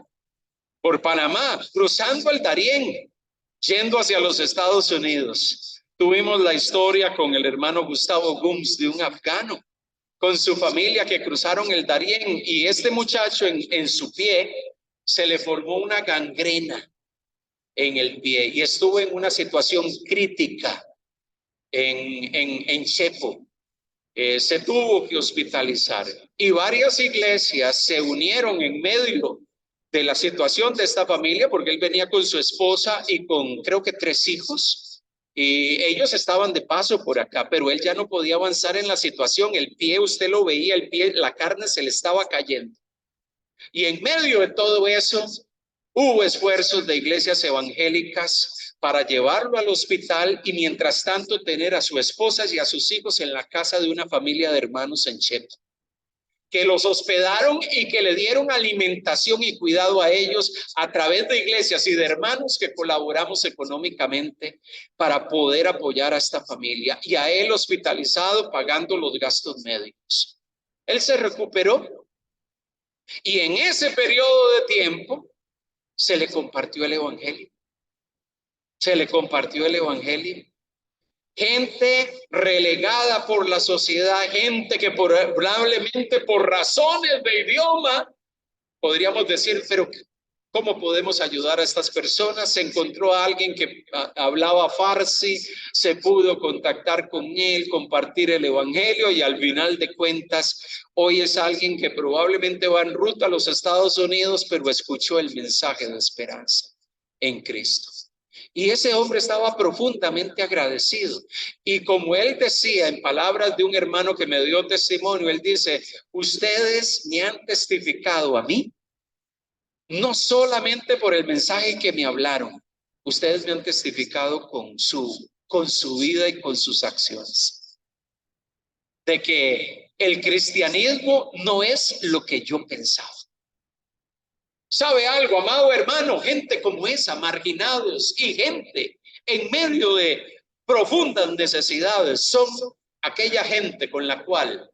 Speaker 2: por Panamá, cruzando el Darién, yendo hacia los Estados Unidos. Tuvimos la historia con el hermano Gustavo Gums de un afgano, con su familia que cruzaron el Darién y este muchacho en su pie se le formó una gangrena en el pie y estuvo en una situación crítica en Chepo. Se tuvo que hospitalizar y varias iglesias se unieron en medio de la situación de esta familia porque él venía con su esposa y con creo que 3 hijos y ellos estaban de paso por acá, pero él ya no podía avanzar en la situación. El pie, usted lo veía, el pie, la carne se le estaba cayendo y en medio de todo eso hubo esfuerzos de iglesias evangélicas para llevarlo al hospital y mientras tanto tener a su esposa y a sus hijos en la casa de una familia de hermanos en Chepo, que los hospedaron y que le dieron alimentación y cuidado a ellos a través de iglesias y de hermanos que colaboramos económicamente para poder apoyar a esta familia y a él hospitalizado pagando los gastos médicos. Él se recuperó y en ese periodo de tiempo se le compartió el evangelio. Se le compartió el evangelio. Gente relegada por la sociedad, gente que probablemente por razones de idioma, podríamos decir, pero ¿cómo podemos ayudar a estas personas? Se encontró a alguien que hablaba farsi, se pudo contactar con él, compartir el evangelio y al final de cuentas, hoy es alguien que probablemente va en ruta a los Estados Unidos, pero escuchó el mensaje de esperanza en Cristo. Y ese hombre estaba profundamente agradecido. Y como él decía, en palabras de un hermano que me dio testimonio, él dice: ustedes me han testificado a mí, no solamente por el mensaje que me hablaron, ustedes me han testificado con su vida y con sus acciones, de que el cristianismo no es lo que yo pensaba. ¿Sabe algo, amado hermano? Gente como esa, marginados y gente en medio de profundas necesidades, son aquella gente con la cual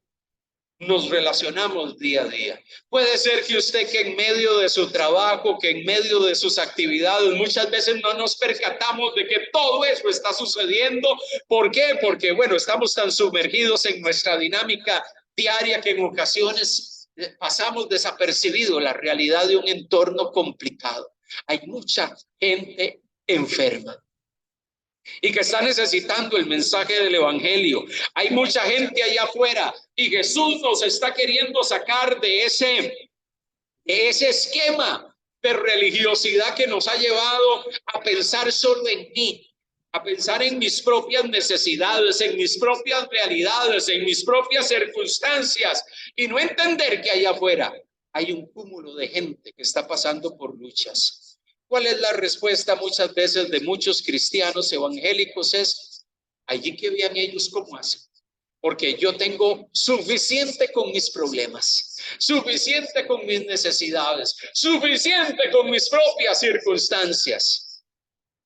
Speaker 2: nos relacionamos día a día. Puede ser que usted, que en medio de su trabajo, que en medio de sus actividades, muchas veces no nos percatamos de que todo eso está sucediendo. ¿Por qué? Porque, bueno, estamos tan sumergidos en nuestra dinámica diaria que en ocasiones pasamos desapercibido la realidad de un entorno complicado. Hay mucha gente enferma y que está necesitando el mensaje del evangelio. Hay mucha gente allá afuera y Jesús nos está queriendo sacar de ese esquema de religiosidad que nos ha llevado a pensar solo en mí, a pensar en mis propias necesidades, en mis propias realidades, en mis propias circunstancias, y no entender que allá afuera hay un cúmulo de gente que está pasando por luchas. ¿Cuál es la respuesta muchas veces de muchos cristianos evangélicos? Es: allí que vean ellos cómo hacen, porque yo tengo suficiente con mis problemas, suficiente con mis necesidades, suficiente con mis propias circunstancias.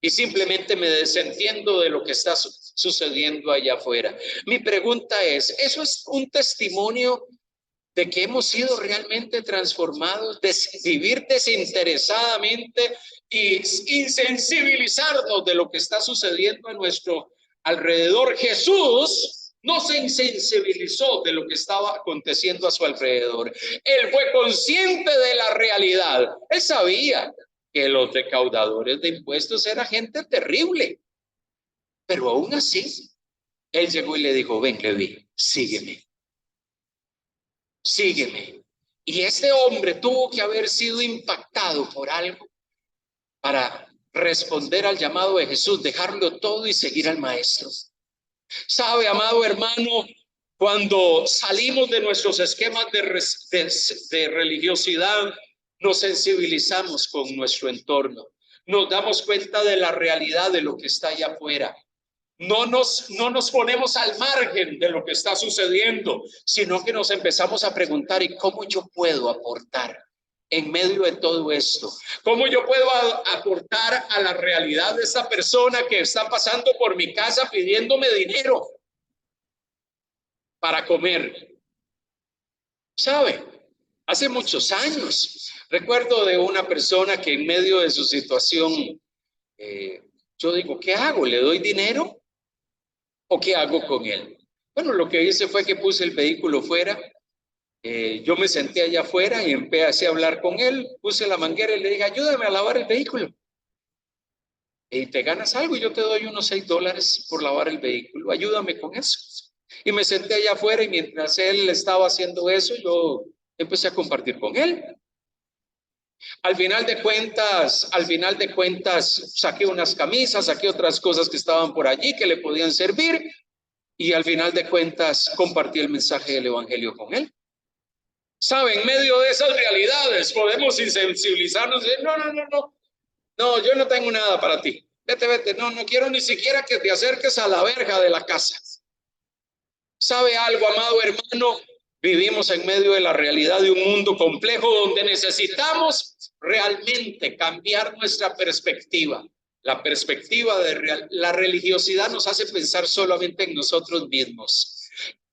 Speaker 2: Y simplemente me desentiendo de lo que está sucediendo allá afuera. Mi pregunta es: ¿eso es un testimonio de que hemos sido realmente transformados, de vivir desinteresadamente y insensibilizarnos de lo que está sucediendo a nuestro alrededor? Jesús no se insensibilizó de lo que estaba aconteciendo a su alrededor. Él fue consciente de la realidad. Él sabía que los recaudadores de impuestos era gente terrible, pero aún así, él llegó y le dijo: ven, Leví, sígueme. Sígueme. Y este hombre tuvo que haber sido impactado por algo para responder al llamado de Jesús, dejarlo todo y seguir al maestro. ¿Sabe, amado hermano? Cuando salimos de nuestros esquemas de religiosidad, nos sensibilizamos con nuestro entorno, nos damos cuenta de la realidad de lo que está allá afuera. No nos ponemos al margen de lo que está sucediendo, sino que nos empezamos a preguntar: ¿y cómo yo puedo aportar en medio de todo esto? ¿Cómo yo puedo aportar a la realidad de esta persona que está pasando por mi casa pidiéndome dinero para comer? ¿Sabe? Hace muchos años recuerdo de una persona que en medio de su situación, yo digo: ¿qué hago? ¿Le doy dinero o qué hago con él? Bueno, lo que hice fue que puse el vehículo fuera. Yo me senté allá afuera y empecé a hablar con él. Puse la manguera y le dije: ayúdame a lavar el vehículo. Y te ganas algo, y yo te doy unos $6 por lavar el vehículo. Ayúdame con eso. Y me senté allá afuera, y mientras él estaba haciendo eso, yo empecé a compartir con él. Al final de cuentas, saqué unas camisas, saqué otras cosas que estaban por allí que le podían servir. Y al final de cuentas, compartí el mensaje del evangelio con él. ¿Sabe? En medio de esas realidades podemos insensibilizarnos y decir: no, yo no tengo nada para ti. Vete, no quiero ni siquiera que te acerques a la verja de la casa. ¿Sabe algo, amado hermano? Vivimos en medio de la realidad de un mundo complejo donde necesitamos realmente cambiar nuestra perspectiva. La perspectiva de la religiosidad nos hace pensar solamente en nosotros mismos.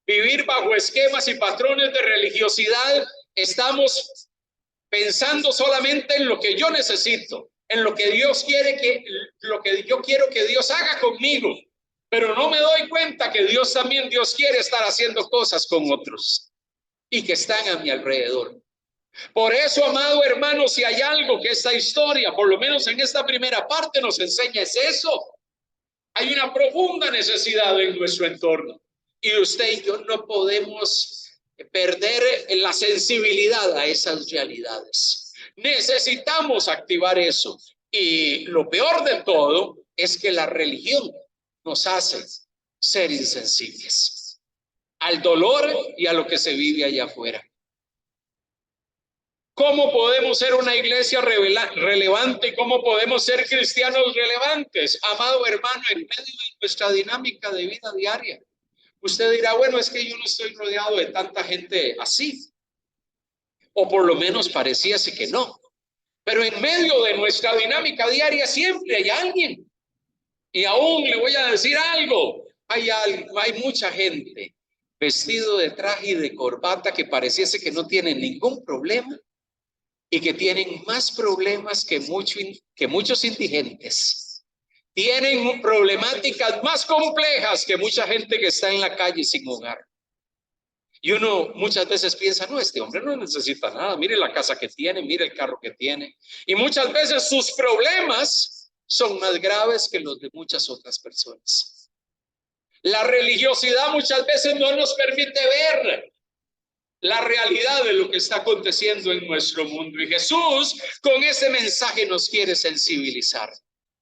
Speaker 2: Vivir bajo esquemas y patrones de religiosidad, estamos pensando solamente en lo que yo necesito, en lo que Dios quiere, lo que yo quiero que Dios haga conmigo, pero no me doy cuenta que Dios quiere estar haciendo cosas con otros y que están a mi alrededor. Por eso, amado hermano, si hay algo que esta historia, por lo menos en esta primera parte, nos enseña, es eso. Hay una profunda necesidad en nuestro entorno, y usted y yo no podemos perder la sensibilidad a esas realidades. Necesitamos activar eso. Y lo peor de todo es que la religión nos hace ser insensibles al dolor y a lo que se vive allá afuera. ¿Cómo podemos ser una iglesia relevante? ¿Cómo podemos ser cristianos relevantes? Amado hermano, en medio de nuestra dinámica de vida diaria. Usted dirá, bueno, es que yo no estoy rodeado de tanta gente así. O por lo menos parecíase que no. Pero en medio de nuestra dinámica diaria siempre hay alguien. Y aún le voy a decir algo. Hay mucha gente vestido de traje y de corbata que pareciese que no tienen ningún problema y que tienen más problemas que muchos indigentes. Tienen problemáticas más complejas que mucha gente que está en la calle sin hogar. Y uno muchas veces piensa, no, este hombre no necesita nada, mire la casa que tiene, mire el carro que tiene. Y muchas veces sus problemas son más graves que los de muchas otras personas. La religiosidad muchas veces no nos permite ver la realidad de lo que está aconteciendo en nuestro mundo. Y Jesús con ese mensaje nos quiere sensibilizar.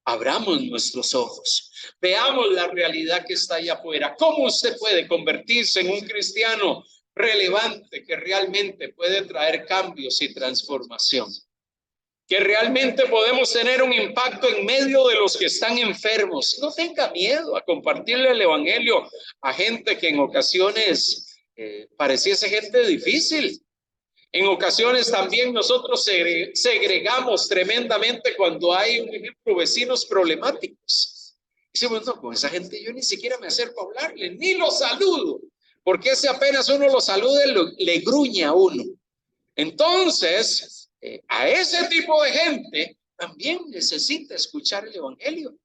Speaker 2: Abramos nuestros ojos, veamos la realidad que está allá afuera. ¿Cómo usted puede convertirse en un cristiano relevante que realmente puede traer cambios y transformación? Que realmente podemos tener un impacto en medio de los que están enfermos. No tenga miedo a compartirle el evangelio a gente que en ocasiones pareciese gente difícil. En ocasiones también nosotros segregamos tremendamente cuando hay, un ejemplo, vecinos problemáticos. Decimos, no, con esa gente yo ni siquiera me acerco a hablarle, ni lo saludo, porque ese apenas uno lo salude, le gruña a uno. Entonces, a ese tipo de gente también necesita escuchar el evangelio.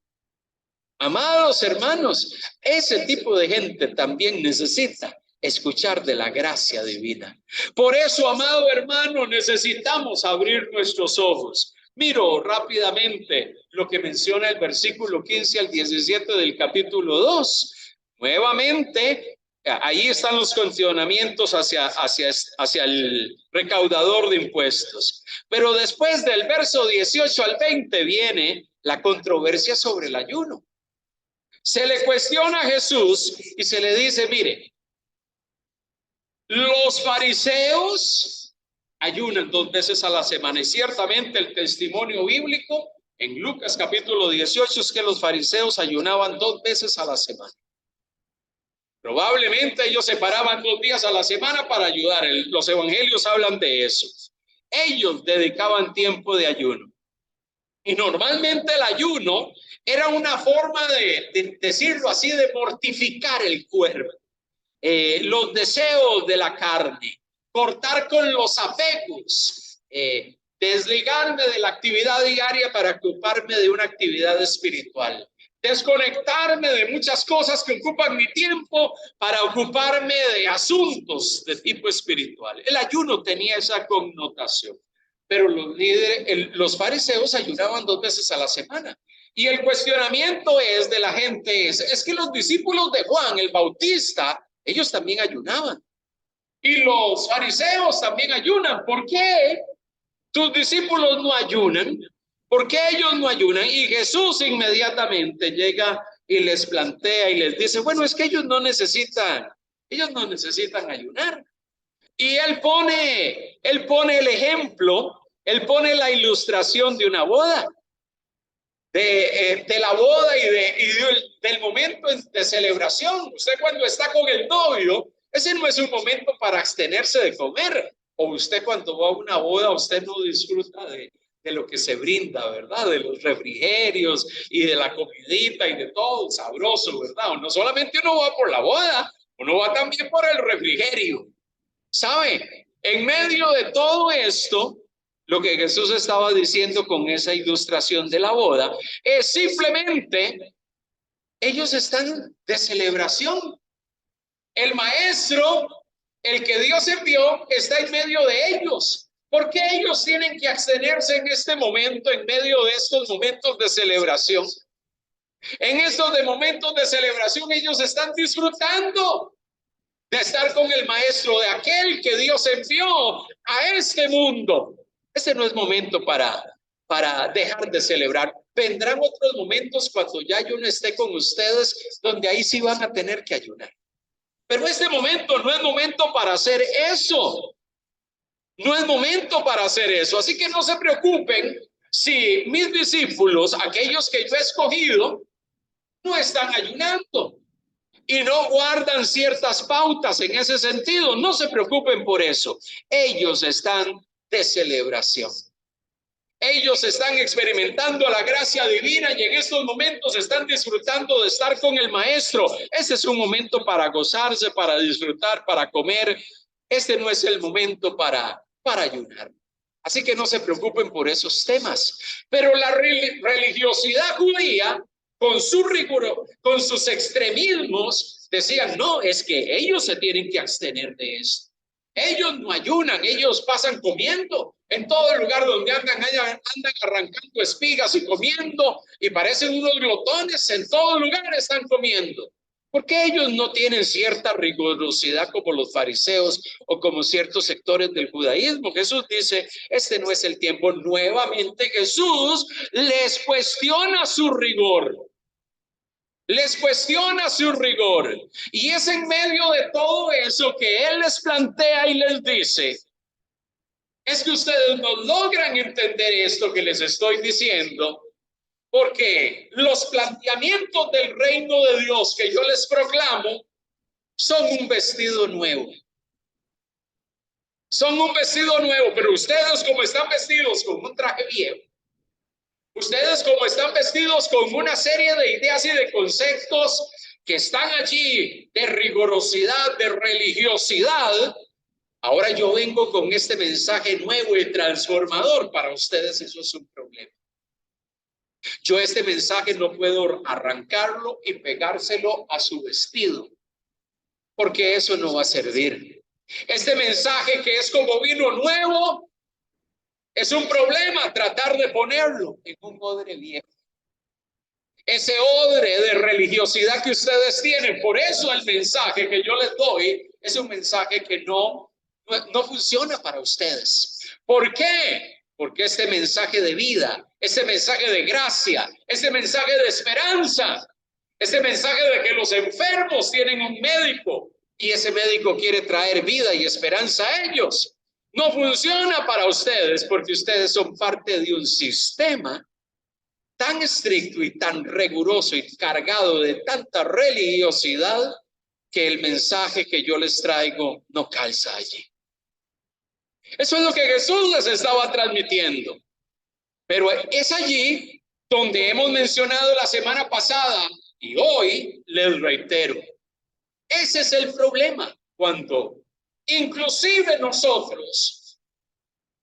Speaker 2: Amados hermanos, ese tipo de gente también necesita escuchar de la gracia divina. Por eso, amado hermano, necesitamos abrir nuestros ojos. Miro rápidamente lo que menciona el versículo 15 al 17 del capítulo 2. Nuevamente, ahí están los cuestionamientos hacia el recaudador de impuestos. Pero después del verso 18 al 20 viene la controversia sobre el ayuno. Se le cuestiona a Jesús y se le dice, mire, los fariseos ayunan 2 veces a la semana, y ciertamente el testimonio bíblico en Lucas capítulo 18 es que los fariseos ayunaban 2 veces a la semana. Probablemente ellos separaban 2 días a la semana para ayudar. Los evangelios hablan de eso. Ellos dedicaban tiempo de ayuno. Y normalmente el ayuno era una forma de decirlo así, de mortificar el cuerpo. Los deseos de la carne, cortar con los apegos, desligarme de la actividad diaria para ocuparme de una actividad espiritual, desconectarme de muchas cosas que ocupan mi tiempo para ocuparme de asuntos de tipo espiritual. El ayuno tenía esa connotación, pero los fariseos ayunaban 2 veces a la semana. Y el cuestionamiento de la gente es que los discípulos de Juan el Bautista, ellos también ayunaban. Y los fariseos también ayunan. ¿Por qué tus discípulos no ayunan? ¿Por qué ellos no ayunan? Y Jesús inmediatamente llega y les plantea y les dice, bueno, es que ellos no necesitan ayunar. Y él pone el ejemplo, él pone la ilustración de una boda. De la boda y del momento de celebración. Usted cuando está con el novio, ese no es un momento para abstenerse de comer. O usted cuando va a una boda, usted no disfruta de lo que se brinda, ¿verdad? De los refrigerios y de la comidita y de todo sabroso, ¿verdad? O no solamente uno va por la boda, uno va también por el refrigerio. ¿Sabe? En medio de todo esto, lo que Jesús estaba diciendo con esa ilustración de la boda es simplemente, ellos están de celebración. El maestro, el que Dios envió, está en medio de ellos. ¿Por qué ellos tienen que abstenerse en este momento, en medio de estos momentos de celebración? En estos momentos de celebración ellos están disfrutando de estar con el maestro, de aquel que Dios envió a este mundo. Ese no es momento para dejar de celebrar. Vendrán otros momentos cuando ya yo no esté con ustedes, donde ahí sí van a tener que ayunar. Pero este momento no es momento para hacer eso. No es momento para hacer eso. Así que no se preocupen si mis discípulos, aquellos que yo he escogido, no están ayunando y no guardan ciertas pautas en ese sentido. No se preocupen por eso. Ellos están de celebración. Ellos están experimentando la gracia divina y en estos momentos están disfrutando de estar con el Maestro. Este es un momento para gozarse, para disfrutar, para comer. Este no es el momento para ayunar. Así que no se preocupen por esos temas. Pero la religiosidad judía, con su rigor, con sus extremismos, decían, no, es que ellos se tienen que abstener de esto. Ellos no ayunan, ellos pasan comiendo. En todo lugar donde andan arrancando espigas y comiendo, y parecen unos glotones, en todo lugar están comiendo. Porque ellos no tienen cierta rigurosidad como los fariseos o como ciertos sectores del judaísmo. Jesús dice, este no es el tiempo. Nuevamente Jesús les cuestiona su rigor. Les cuestiona su rigor. Y es en medio de todo eso que Él les plantea y les dice, es que ustedes no logran entender esto que les estoy diciendo, porque los planteamientos del reino de Dios que yo les proclamo son un vestido nuevo. Son un vestido nuevo, pero ustedes como están vestidos con un traje viejo, ustedes como están vestidos con una serie de ideas y de conceptos que están allí de rigurosidad, de religiosidad, ahora yo vengo con este mensaje nuevo y transformador. Para ustedes eso es un problema. Yo este mensaje no puedo arrancarlo y pegárselo a su vestido, porque eso no va a servir. Este mensaje que es como vino nuevo, es un problema tratar de ponerlo en un odre viejo. Ese odre de religiosidad que ustedes tienen, por eso el mensaje que yo les doy es un mensaje que no funciona para ustedes. ¿Por qué? Porque este mensaje de vida, este mensaje de gracia, este mensaje de esperanza, este mensaje de que los enfermos tienen un médico y ese médico quiere traer vida y esperanza a ellos, no funciona para ustedes porque ustedes son parte de un sistema tan estricto y tan riguroso y cargado de tanta religiosidad que el mensaje que yo les traigo no calza allí. Eso es lo que Jesús les estaba transmitiendo. Pero es allí donde hemos mencionado la semana pasada y hoy les reitero. Ese es el problema cuando inclusive nosotros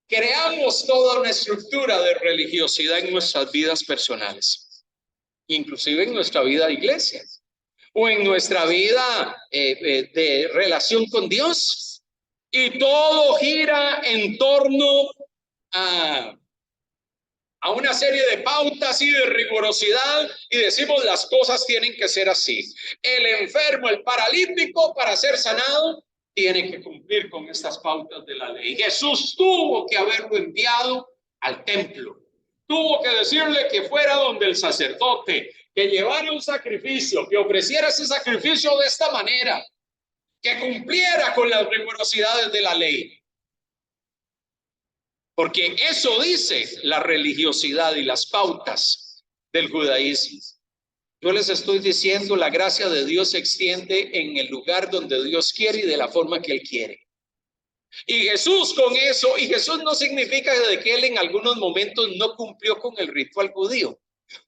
Speaker 2: creamos toda una estructura de religiosidad en nuestras vidas personales, inclusive en nuestra vida de iglesia o en nuestra vida de relación con Dios. Y todo gira en torno a una serie de pautas y de rigurosidad y decimos las cosas tienen que ser así. El enfermo, el paralítico, para ser sanado, tiene que cumplir con estas pautas de la ley. Jesús tuvo que haberlo enviado al templo. Tuvo que decirle que fuera donde el sacerdote, que llevara un sacrificio, que ofreciera ese sacrificio de esta manera, que cumpliera con las rigurosidades de la ley. Porque eso dice la religiosidad y las pautas del judaísmo. Yo les estoy diciendo, la gracia de Dios se extiende en el lugar donde Dios quiere y de la forma que Él quiere. Y Jesús con eso, y Jesús no significa de que Él en algunos momentos no cumplió con el ritual judío.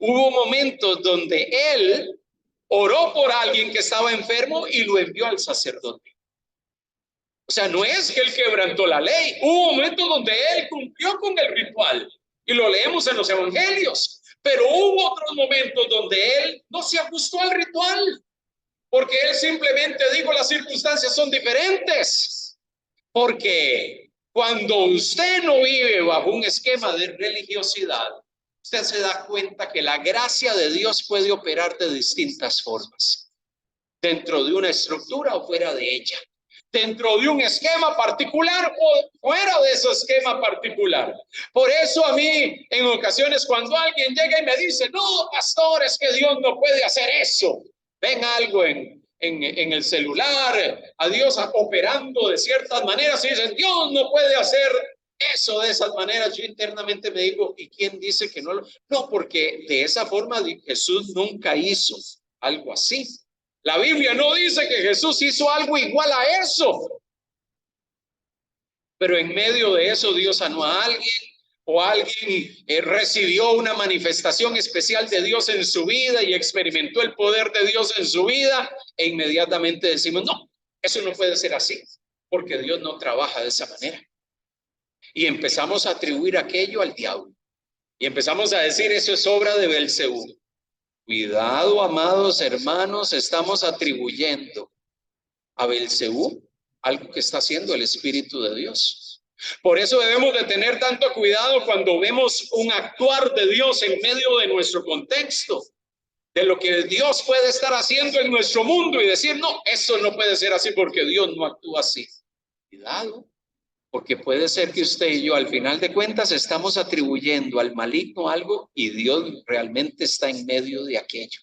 Speaker 2: Hubo momentos donde Él oró por alguien que estaba enfermo y lo envió al sacerdote. O sea, no es que Él quebrantó la ley. Hubo momentos donde Él cumplió con el ritual y lo leemos en los evangelios. Pero hubo otros momentos donde Él no se ajustó al ritual porque Él simplemente dijo las circunstancias son diferentes. Porque cuando usted no vive bajo un esquema de religiosidad, usted se da cuenta que la gracia de Dios puede operar de distintas formas, dentro de una estructura o fuera de ella, dentro de un esquema particular o fuera de ese esquema particular. Por eso a mí, en ocasiones, cuando alguien llega y me dice, no, pastor, es que Dios no puede hacer eso. Ven algo en el celular, a Dios operando de ciertas maneras y dicen, Dios no puede hacer eso de esas maneras. Yo internamente me digo, ¿y quién dice que no? No, porque de esa forma Jesús nunca hizo algo así. La Biblia no dice que Jesús hizo algo igual a eso. Pero en medio de eso Dios sanó a alguien o alguien recibió una manifestación especial de Dios en su vida y experimentó el poder de Dios en su vida e inmediatamente decimos, no, eso no puede ser así porque Dios no trabaja de esa manera. Y empezamos a atribuir aquello al diablo y empezamos a decir, eso es obra de Belcebú. Cuidado, amados hermanos, estamos atribuyendo a Belcebú algo que está haciendo el Espíritu de Dios. Por eso debemos de tener tanto cuidado cuando vemos un actuar de Dios en medio de nuestro contexto, de lo que Dios puede estar haciendo en nuestro mundo y decir, no, eso no puede ser así porque Dios no actúa así. Cuidado, porque puede ser que usted y yo al final de cuentas estamos atribuyendo al maligno algo y Dios realmente está en medio de aquello.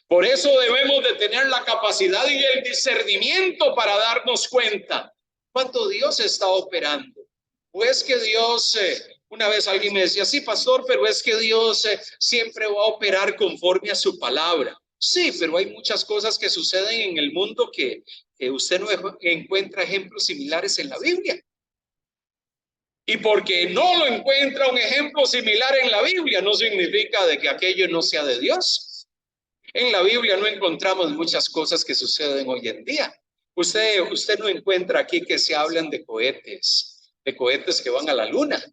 Speaker 2: Por eso debemos de tener la capacidad y el discernimiento para darnos cuenta cuánto Dios está operando. O es que Dios, una vez alguien me decía, sí, pastor, pero es que Dios siempre va a operar conforme a su palabra. Sí, pero hay muchas cosas que suceden en el mundo que usted no encuentra ejemplos similares en la Biblia. Y porque no lo encuentra un ejemplo similar en la Biblia, no significa de que aquello no sea de Dios. En la Biblia no encontramos muchas cosas que suceden hoy en día. Usted no encuentra aquí que se hablan de cohetes que van a la luna.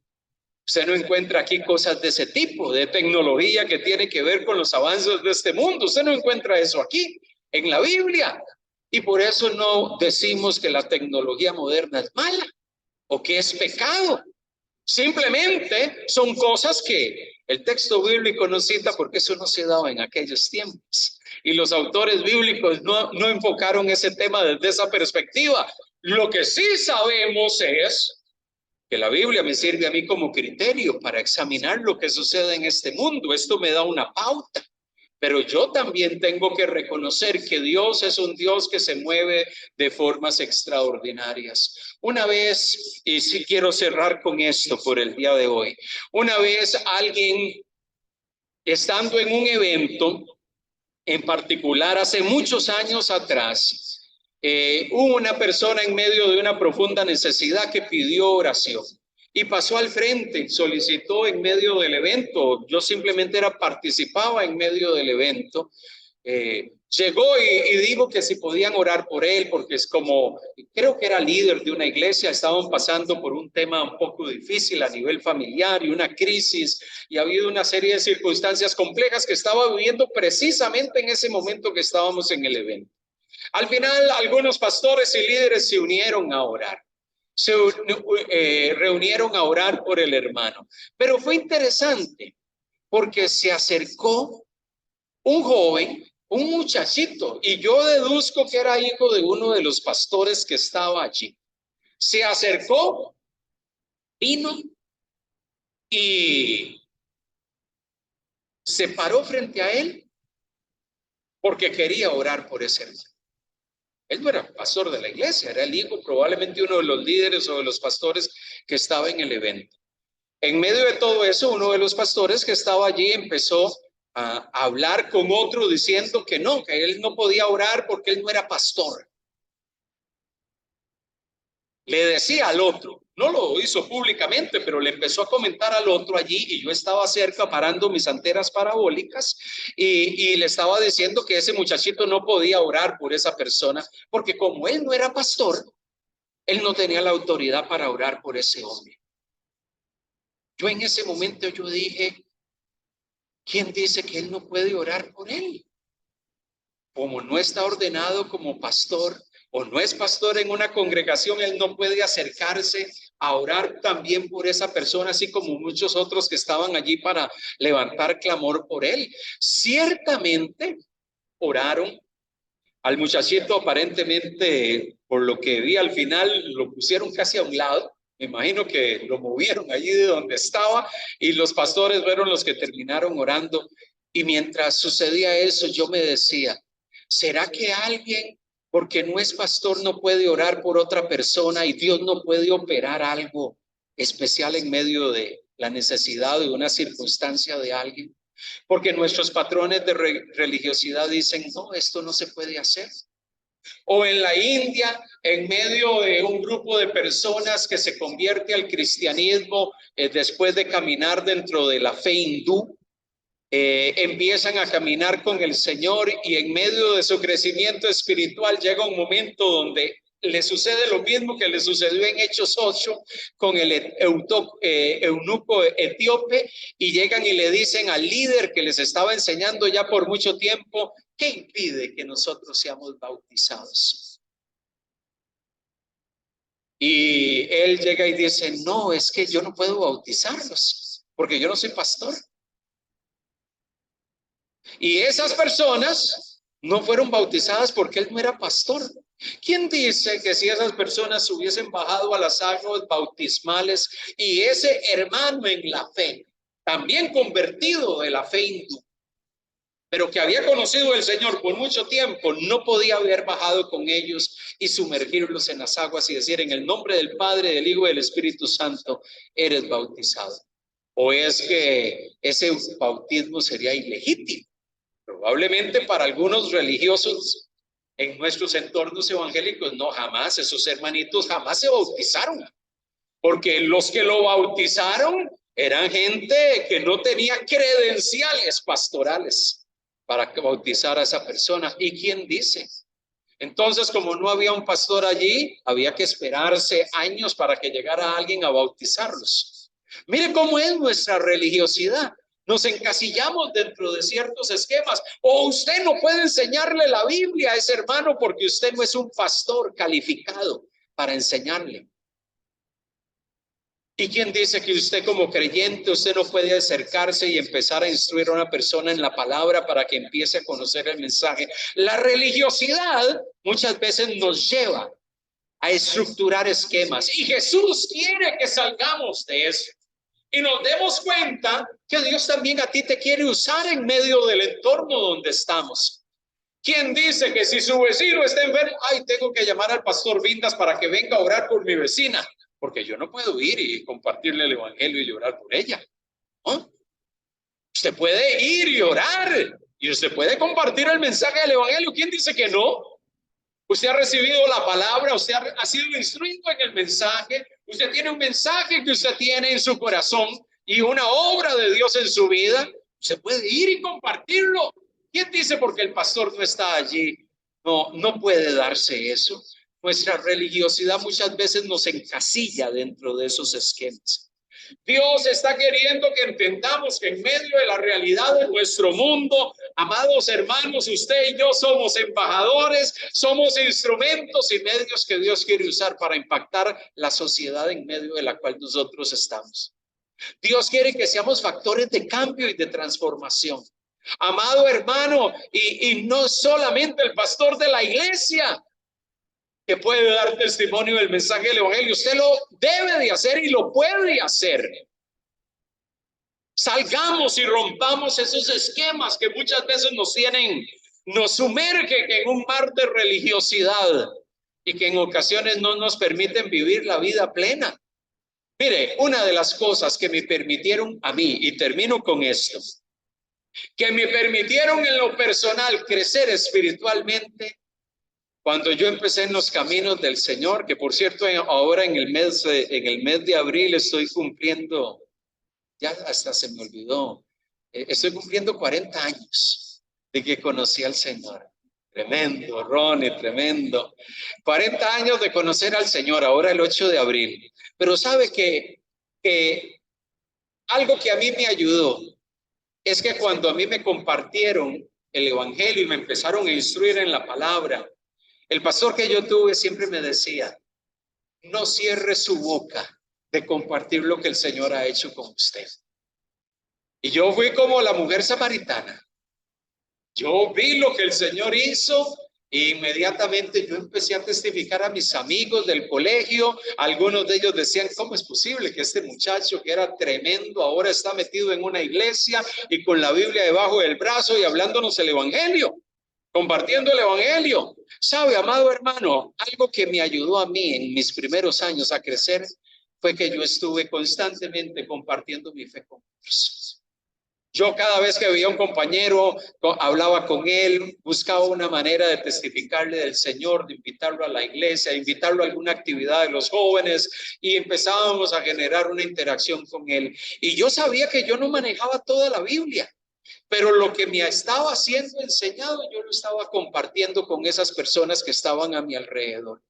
Speaker 2: Usted no encuentra aquí cosas de ese tipo, de tecnología que tiene que ver con los avances de este mundo. Usted no encuentra eso aquí, en la Biblia. Y por eso no decimos que la tecnología moderna es mala o que es pecado. Simplemente son cosas que el texto bíblico no cita porque eso no se daba en aquellos tiempos. Y los autores bíblicos no enfocaron ese tema desde esa perspectiva. Lo que sí sabemos es que la Biblia me sirve a mí como criterio para examinar lo que sucede en este mundo. Esto me da una pauta. Pero yo también tengo que reconocer que Dios es un Dios que se mueve de formas extraordinarias. Una vez, y sí quiero cerrar con esto por el día de hoy, una vez alguien estando en un evento, en particular hace muchos años atrás, hubo una persona en medio de una profunda necesidad que pidió oración. Y pasó al frente, solicitó en medio del evento, yo simplemente participaba en medio del evento, llegó y dijo que si podían orar por él, porque es como, creo que era líder de una iglesia, estaban pasando por un tema un poco difícil a nivel familiar y una crisis, y ha habido una serie de circunstancias complejas que estaba viviendo precisamente en ese momento que estábamos en el evento. Al final, algunos pastores y líderes se unieron a orar. Se reunieron a orar por el hermano. Pero fue interesante porque se acercó un joven, un muchachito, y yo deduzco que era hijo de uno de los pastores que estaba allí. Se acercó, vino y se paró frente a él porque quería orar por ese hermano. Él no era pastor de la iglesia, era el hijo, probablemente uno de los líderes o de los pastores que estaba en el evento. En medio de todo eso, uno de los pastores que estaba allí empezó a hablar con otro diciendo que no, que él no podía orar porque él no era pastor. Le decía al otro, no lo hizo públicamente, pero le empezó a comentar al otro allí y yo estaba cerca parando mis antenas parabólicas y le estaba diciendo que ese muchachito no podía orar por esa persona porque como él no era pastor, él no tenía la autoridad para orar por ese hombre. Yo en ese momento yo dije, ¿quién dice que él no puede orar por él? Como no está ordenado como pastor o no es pastor en una congregación, él no puede acercarse a orar también por esa persona, así como muchos otros que estaban allí para levantar clamor por él. Ciertamente oraron, Al muchachito aparentemente, por lo que vi al final, lo pusieron casi a un lado. Me imagino que lo movieron allí de donde estaba y los pastores fueron los que terminaron orando. Y mientras sucedía eso, yo me decía, ¿será que alguien, porque no es pastor, no puede orar por otra persona y Dios no puede operar algo especial en medio de la necesidad de una circunstancia de alguien? Porque nuestros patrones de religiosidad dicen, no, esto no se puede hacer. O en la India, en medio de un grupo de personas que se convierte al cristianismo después de caminar dentro de la fe hindú, empiezan a caminar con el Señor y en medio de su crecimiento espiritual llega un momento donde le sucede lo mismo que le sucedió en Hechos 8 con el eunuco etíope, y llegan y le dicen al líder que les estaba enseñando ya por mucho tiempo, ¿qué impide que nosotros seamos bautizados? Y él llega y dice, no, es que yo no puedo bautizarlos porque yo no soy pastor. Y esas personas no fueron bautizadas porque él no era pastor. ¿Quién dice que si esas personas hubiesen bajado a las aguas bautismales y ese hermano en la fe, también convertido de la fe hindú, pero que había conocido al Señor por mucho tiempo, no podía haber bajado con ellos y sumergirlos en las aguas y decir, en el nombre del Padre, del Hijo y del Espíritu Santo, eres bautizado? ¿O es que ese bautismo sería ilegítimo? Probablemente para algunos religiosos en nuestros entornos evangélicos, no, jamás, esos hermanitos jamás se bautizaron, porque los que lo bautizaron eran gente que no tenía credenciales pastorales para bautizar a esa persona. ¿Y quién dice? Entonces, como no había un pastor allí, había que esperarse años para que llegara alguien a bautizarlos. Mire cómo es nuestra religiosidad. Nos encasillamos dentro de ciertos esquemas. O usted no puede enseñarle la Biblia a ese hermano porque usted no es un pastor calificado para enseñarle. ¿Y quién dice que usted como creyente, usted no puede acercarse y empezar a instruir a una persona en la palabra para que empiece a conocer el mensaje? La religiosidad muchas veces nos lleva a estructurar esquemas y Jesús quiere que salgamos de eso y nos demos cuenta que Dios también a ti te quiere usar en medio del entorno donde estamos. ¿Quién dice que si su vecino está enfermo, ay, tengo que llamar al pastor Vindas para que venga a orar por mi vecina? Porque yo no puedo ir y compartirle el evangelio y orar por ella, ¿no? Usted puede ir y orar y usted puede compartir el mensaje del evangelio. ¿Quién dice que no? Usted ha recibido la palabra, usted ha sido instruido en el mensaje, usted tiene un mensaje que usted tiene en su corazón y una obra de Dios en su vida. Usted puede ir y compartirlo. ¿Quién dice porque el pastor no está allí? No puede darse eso. Nuestra religiosidad muchas veces nos encasilla dentro de esos esquemas. Dios está queriendo que entendamos que en medio de la realidad de nuestro mundo, amados hermanos, usted y yo somos embajadores, somos instrumentos y medios que Dios quiere usar para impactar la sociedad en medio de la cual nosotros estamos. Dios quiere que seamos factores de cambio y de transformación. Amado hermano, y no solamente el pastor de la iglesia que puede dar testimonio del mensaje del evangelio, usted lo debe de hacer y lo puede hacer. Salgamos y rompamos esos esquemas que muchas veces nos sumergen en un mar de religiosidad y que en ocasiones no nos permiten vivir la vida plena. Mire, una de las cosas que me permitieron a mí, y termino con esto, que me permitieron en lo personal crecer espiritualmente, cuando yo empecé en los caminos del Señor, que por cierto ahora en el mes de abril estoy cumpliendo, ya hasta se me olvidó, estoy cumpliendo 40 años de que conocí al Señor. Tremendo, Ronnie, tremendo. 40 años de conocer al Señor, ahora el 8 de abril. Pero sabe que algo que a mí me ayudó es que cuando a mí me compartieron el evangelio y me empezaron a instruir en la palabra, el pastor que yo tuve siempre me decía, no cierre su boca de compartir lo que el Señor ha hecho con usted. Y yo fui como la mujer samaritana. Yo vi lo que el Señor hizo E inmediatamente yo empecé a testificar a mis amigos del colegio. Algunos de ellos decían, ¿cómo es posible que este muchacho que era tremendo ahora está metido en una iglesia y con la Biblia debajo del brazo y hablándonos el evangelio, compartiendo el evangelio? ¿Sabe, amado hermano? Algo que me ayudó a mí en mis primeros años a crecer fue que yo estuve constantemente compartiendo mi fe con personas. Yo cada vez que veía a un compañero, hablaba con él, buscaba una manera de testificarle del Señor, de invitarlo a la iglesia, de invitarlo a alguna actividad de los jóvenes, y empezábamos a generar una interacción con él. Y yo sabía que yo no manejaba toda la Biblia, pero lo que me estaba siendo enseñado, yo lo estaba compartiendo con esas personas que estaban a mi alrededor.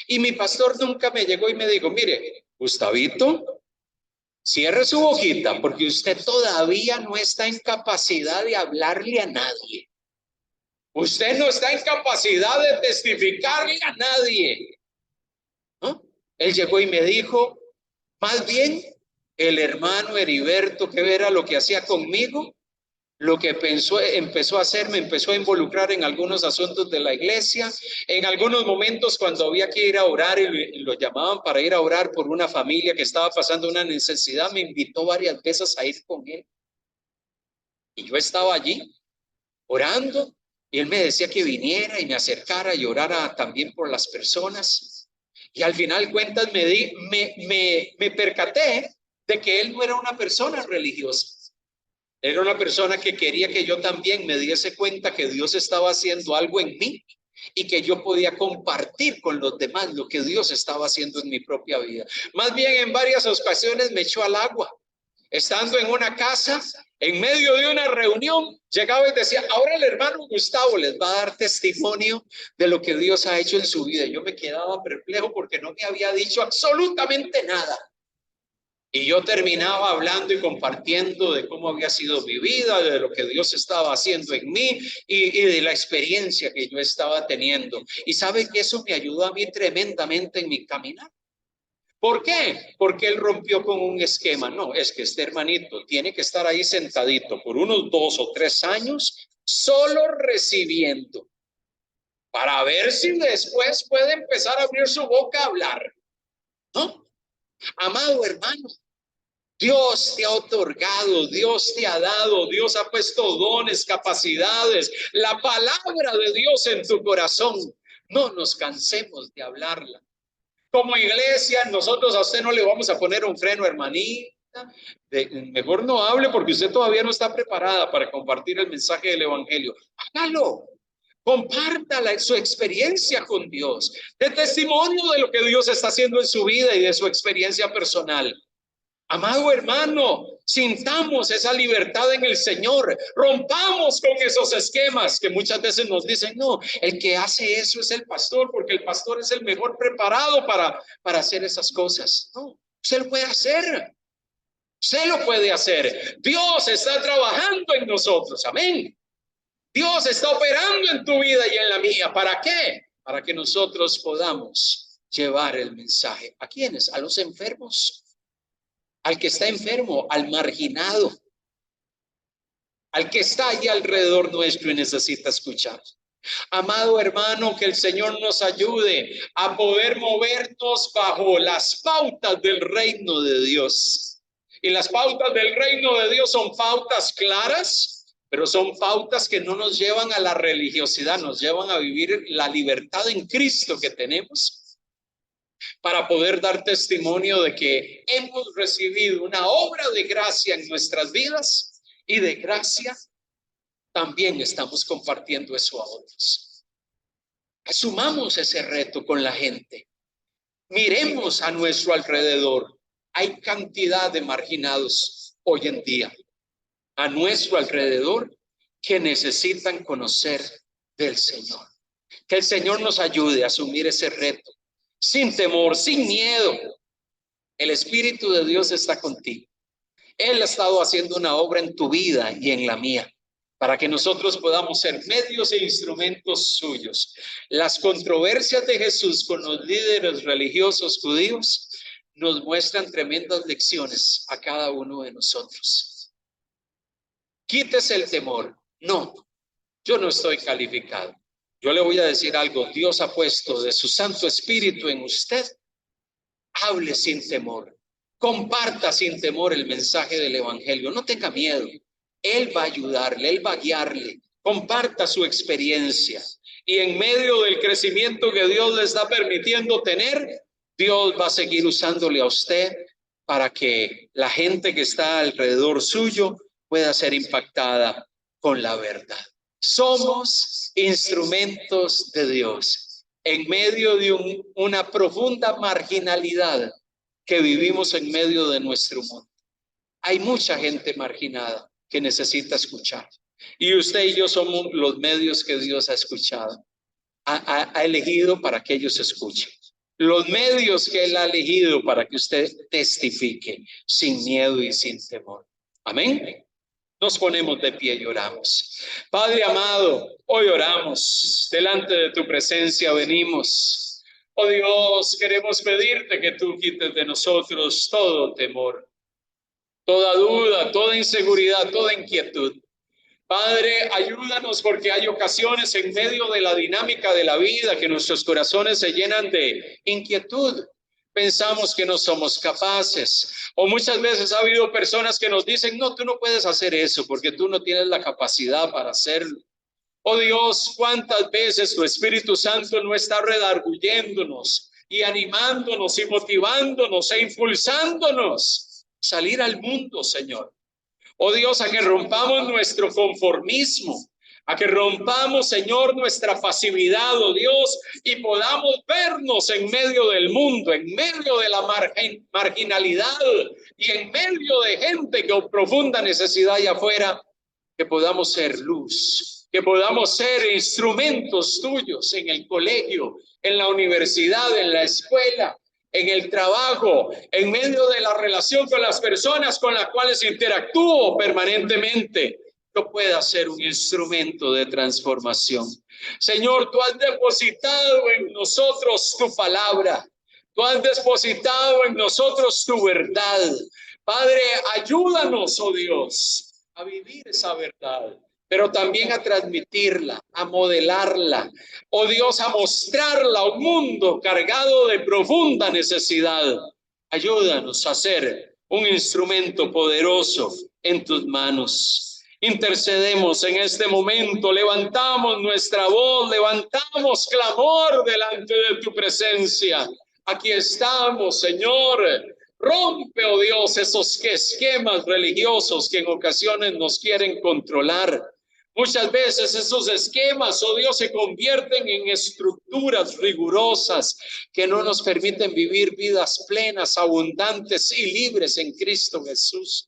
Speaker 2: Y mi pastor nunca me llegó y me dijo, mire, Gustavito, cierre su boquita porque usted todavía no está en capacidad de hablarle a nadie. Usted no está en capacidad de testificarle a nadie, ¿no? Él llegó y me dijo, más bien, el hermano Heriberto, que era lo que hacía conmigo, lo que empezó a hacer, me empezó a involucrar en algunos asuntos de la iglesia. En algunos momentos cuando había que ir a orar y lo llamaban para ir a orar por una familia que estaba pasando una necesidad, me invitó varias veces a ir con él. Y yo estaba allí orando y él me decía que viniera y me acercara y orara también por las personas. Y al final cuentas me percaté de que él no era una persona religiosa. Era una persona que quería que yo también me diese cuenta que Dios estaba haciendo algo en mí y que yo podía compartir con los demás lo que Dios estaba haciendo en mi propia vida. Más bien en varias ocasiones me echó al agua. Estando en una casa, en medio de una reunión, llegaba y decía, ahora el hermano Gustavo les va a dar testimonio de lo que Dios ha hecho en su vida. Yo me quedaba perplejo porque no me había dicho absolutamente nada. Y yo terminaba hablando y compartiendo de cómo había sido mi vida, de lo que Dios estaba haciendo en mí y de la experiencia que yo estaba teniendo. Y sabe que eso me ayudó a mí tremendamente en mi caminar. ¿Por qué? Porque él rompió con un esquema. No, es que este hermanito tiene que estar ahí sentadito por unos 2 o 3 años, solo recibiendo, para ver si después puede empezar a abrir su boca a hablar. ¿No? Amado hermano, Dios te ha otorgado, Dios te ha dado, Dios ha puesto dones, capacidades, la palabra de Dios en tu corazón. No nos cansemos de hablarla. Como iglesia, nosotros a usted no le vamos a poner un freno, hermanita. Mejor no hable porque usted todavía no está preparada para compartir el mensaje del evangelio. Hágalo. Compártala su experiencia con Dios, de testimonio de lo que Dios está haciendo en su vida y de su experiencia personal. Amado hermano, sintamos esa libertad en el Señor, rompamos con esos esquemas que muchas veces nos dicen, no, el que hace eso es el pastor, porque el pastor es el mejor preparado para hacer esas cosas. No, usted lo puede hacer, usted lo puede hacer. Dios está trabajando en nosotros, amén. Dios está operando en tu vida y en la mía. ¿Para qué? Para que nosotros podamos llevar el mensaje. ¿A quiénes? A los enfermos. Al que está enfermo, al marginado, al que está allí alrededor nuestro y necesita escuchar. Amado hermano, que el Señor nos ayude a poder movernos bajo las pautas del reino de Dios. Y las pautas del reino de Dios son pautas claras, pero son pautas que no nos llevan a la religiosidad, nos llevan a vivir la libertad en Cristo que tenemos, para poder dar testimonio de que hemos recibido una obra de gracia en nuestras vidas y de gracia también estamos compartiendo eso a otros. Asumamos ese reto con la gente. Miremos a nuestro alrededor. Hay cantidad de marginados hoy en día a nuestro alrededor que necesitan conocer del Señor. Que el Señor nos ayude a asumir ese reto sin temor, sin miedo. El Espíritu de Dios está contigo. Él ha estado haciendo una obra en tu vida y en la mía, para que nosotros podamos ser medios e instrumentos suyos. Las controversias de Jesús con los líderes religiosos judíos nos muestran tremendas lecciones a cada uno de nosotros. Quítese el temor. No, yo no estoy calificado. Yo le voy a decir algo, Dios ha puesto de su Santo Espíritu en usted. Hable sin temor, comparta sin temor el mensaje del Evangelio, no tenga miedo. Él va a ayudarle, Él va a guiarle, comparta su experiencia. Y en medio del crecimiento que Dios le está permitiendo tener, Dios va a seguir usándole a usted para que la gente que está alrededor suyo pueda ser impactada con la verdad. Somos instrumentos de Dios en medio de una profunda marginalidad que vivimos en medio de nuestro mundo. Hay mucha gente marginada que necesita escuchar. Y usted y yo somos los medios que Dios ha escuchado, ha elegido para que ellos escuchen. Los medios que Él ha elegido para que usted testifique sin miedo y sin temor. Amén. Nos ponemos de pie y oramos. Padre amado, hoy oramos, delante de tu presencia venimos. Oh Dios, queremos pedirte que tú quites de nosotros todo temor, toda duda, toda inseguridad, toda inquietud. Padre, ayúdanos porque hay ocasiones en medio de la dinámica de la vida que nuestros corazones se llenan de inquietud. Pensamos que no somos capaces. O muchas veces ha habido personas que nos dicen, no, tú no puedes hacer eso porque tú no tienes la capacidad para hacerlo. Oh Dios, cuántas veces tu Espíritu Santo no está redarguyéndonos y animándonos y motivándonos e impulsándonos a salir al mundo, Señor. Oh Dios, a que rompamos nuestro conformismo, a que rompamos, Señor, nuestra pasividad, oh Dios, y podamos vernos en medio del mundo, en medio de la marginalidad y en medio de gente con profunda necesidad allá afuera, que podamos ser luz, que podamos ser instrumentos tuyos en el colegio, en la universidad, en la escuela, en el trabajo, en medio de la relación con las personas con las cuales interactúo permanentemente, yo pueda ser un instrumento de transformación. Señor, tú has depositado en nosotros tu palabra, tú has depositado en nosotros tu verdad. Padre, ayúdanos, oh Dios, a vivir esa verdad, pero también a transmitirla, a modelarla, oh Dios, a mostrarla a un mundo cargado de profunda necesidad. Ayúdanos a ser un instrumento poderoso en tus manos. Intercedemos en este momento, levantamos nuestra voz, levantamos clamor delante de tu presencia. Aquí estamos, Señor. Rompe, oh Dios, esos esquemas religiosos que en ocasiones nos quieren controlar. Muchas veces esos esquemas, oh Dios, se convierten en estructuras rigurosas que no nos permiten vivir vidas plenas, abundantes y libres en Cristo Jesús.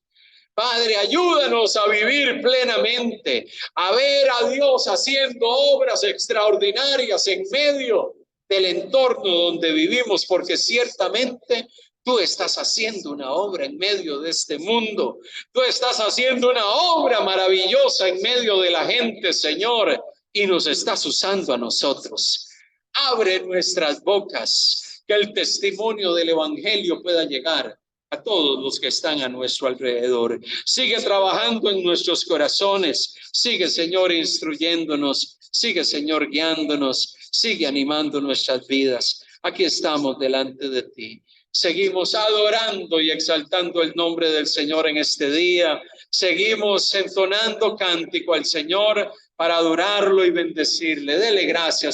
Speaker 2: Padre, ayúdanos a vivir plenamente, a ver a Dios haciendo obras extraordinarias en medio del entorno donde vivimos, porque ciertamente tú estás haciendo una obra en medio de este mundo. Tú estás haciendo una obra maravillosa en medio de la gente, Señor, y nos estás usando a nosotros. Abre nuestras bocas, que el testimonio del Evangelio pueda llegar a todos los que están a nuestro alrededor. Sigue trabajando en nuestros corazones. Sigue, Señor, instruyéndonos. Sigue, Señor, guiándonos. Sigue animando nuestras vidas. Aquí estamos delante de ti. Seguimos adorando y exaltando el nombre del Señor en este día. Seguimos entonando cántico al Señor para adorarlo y bendecirle. Dele gracias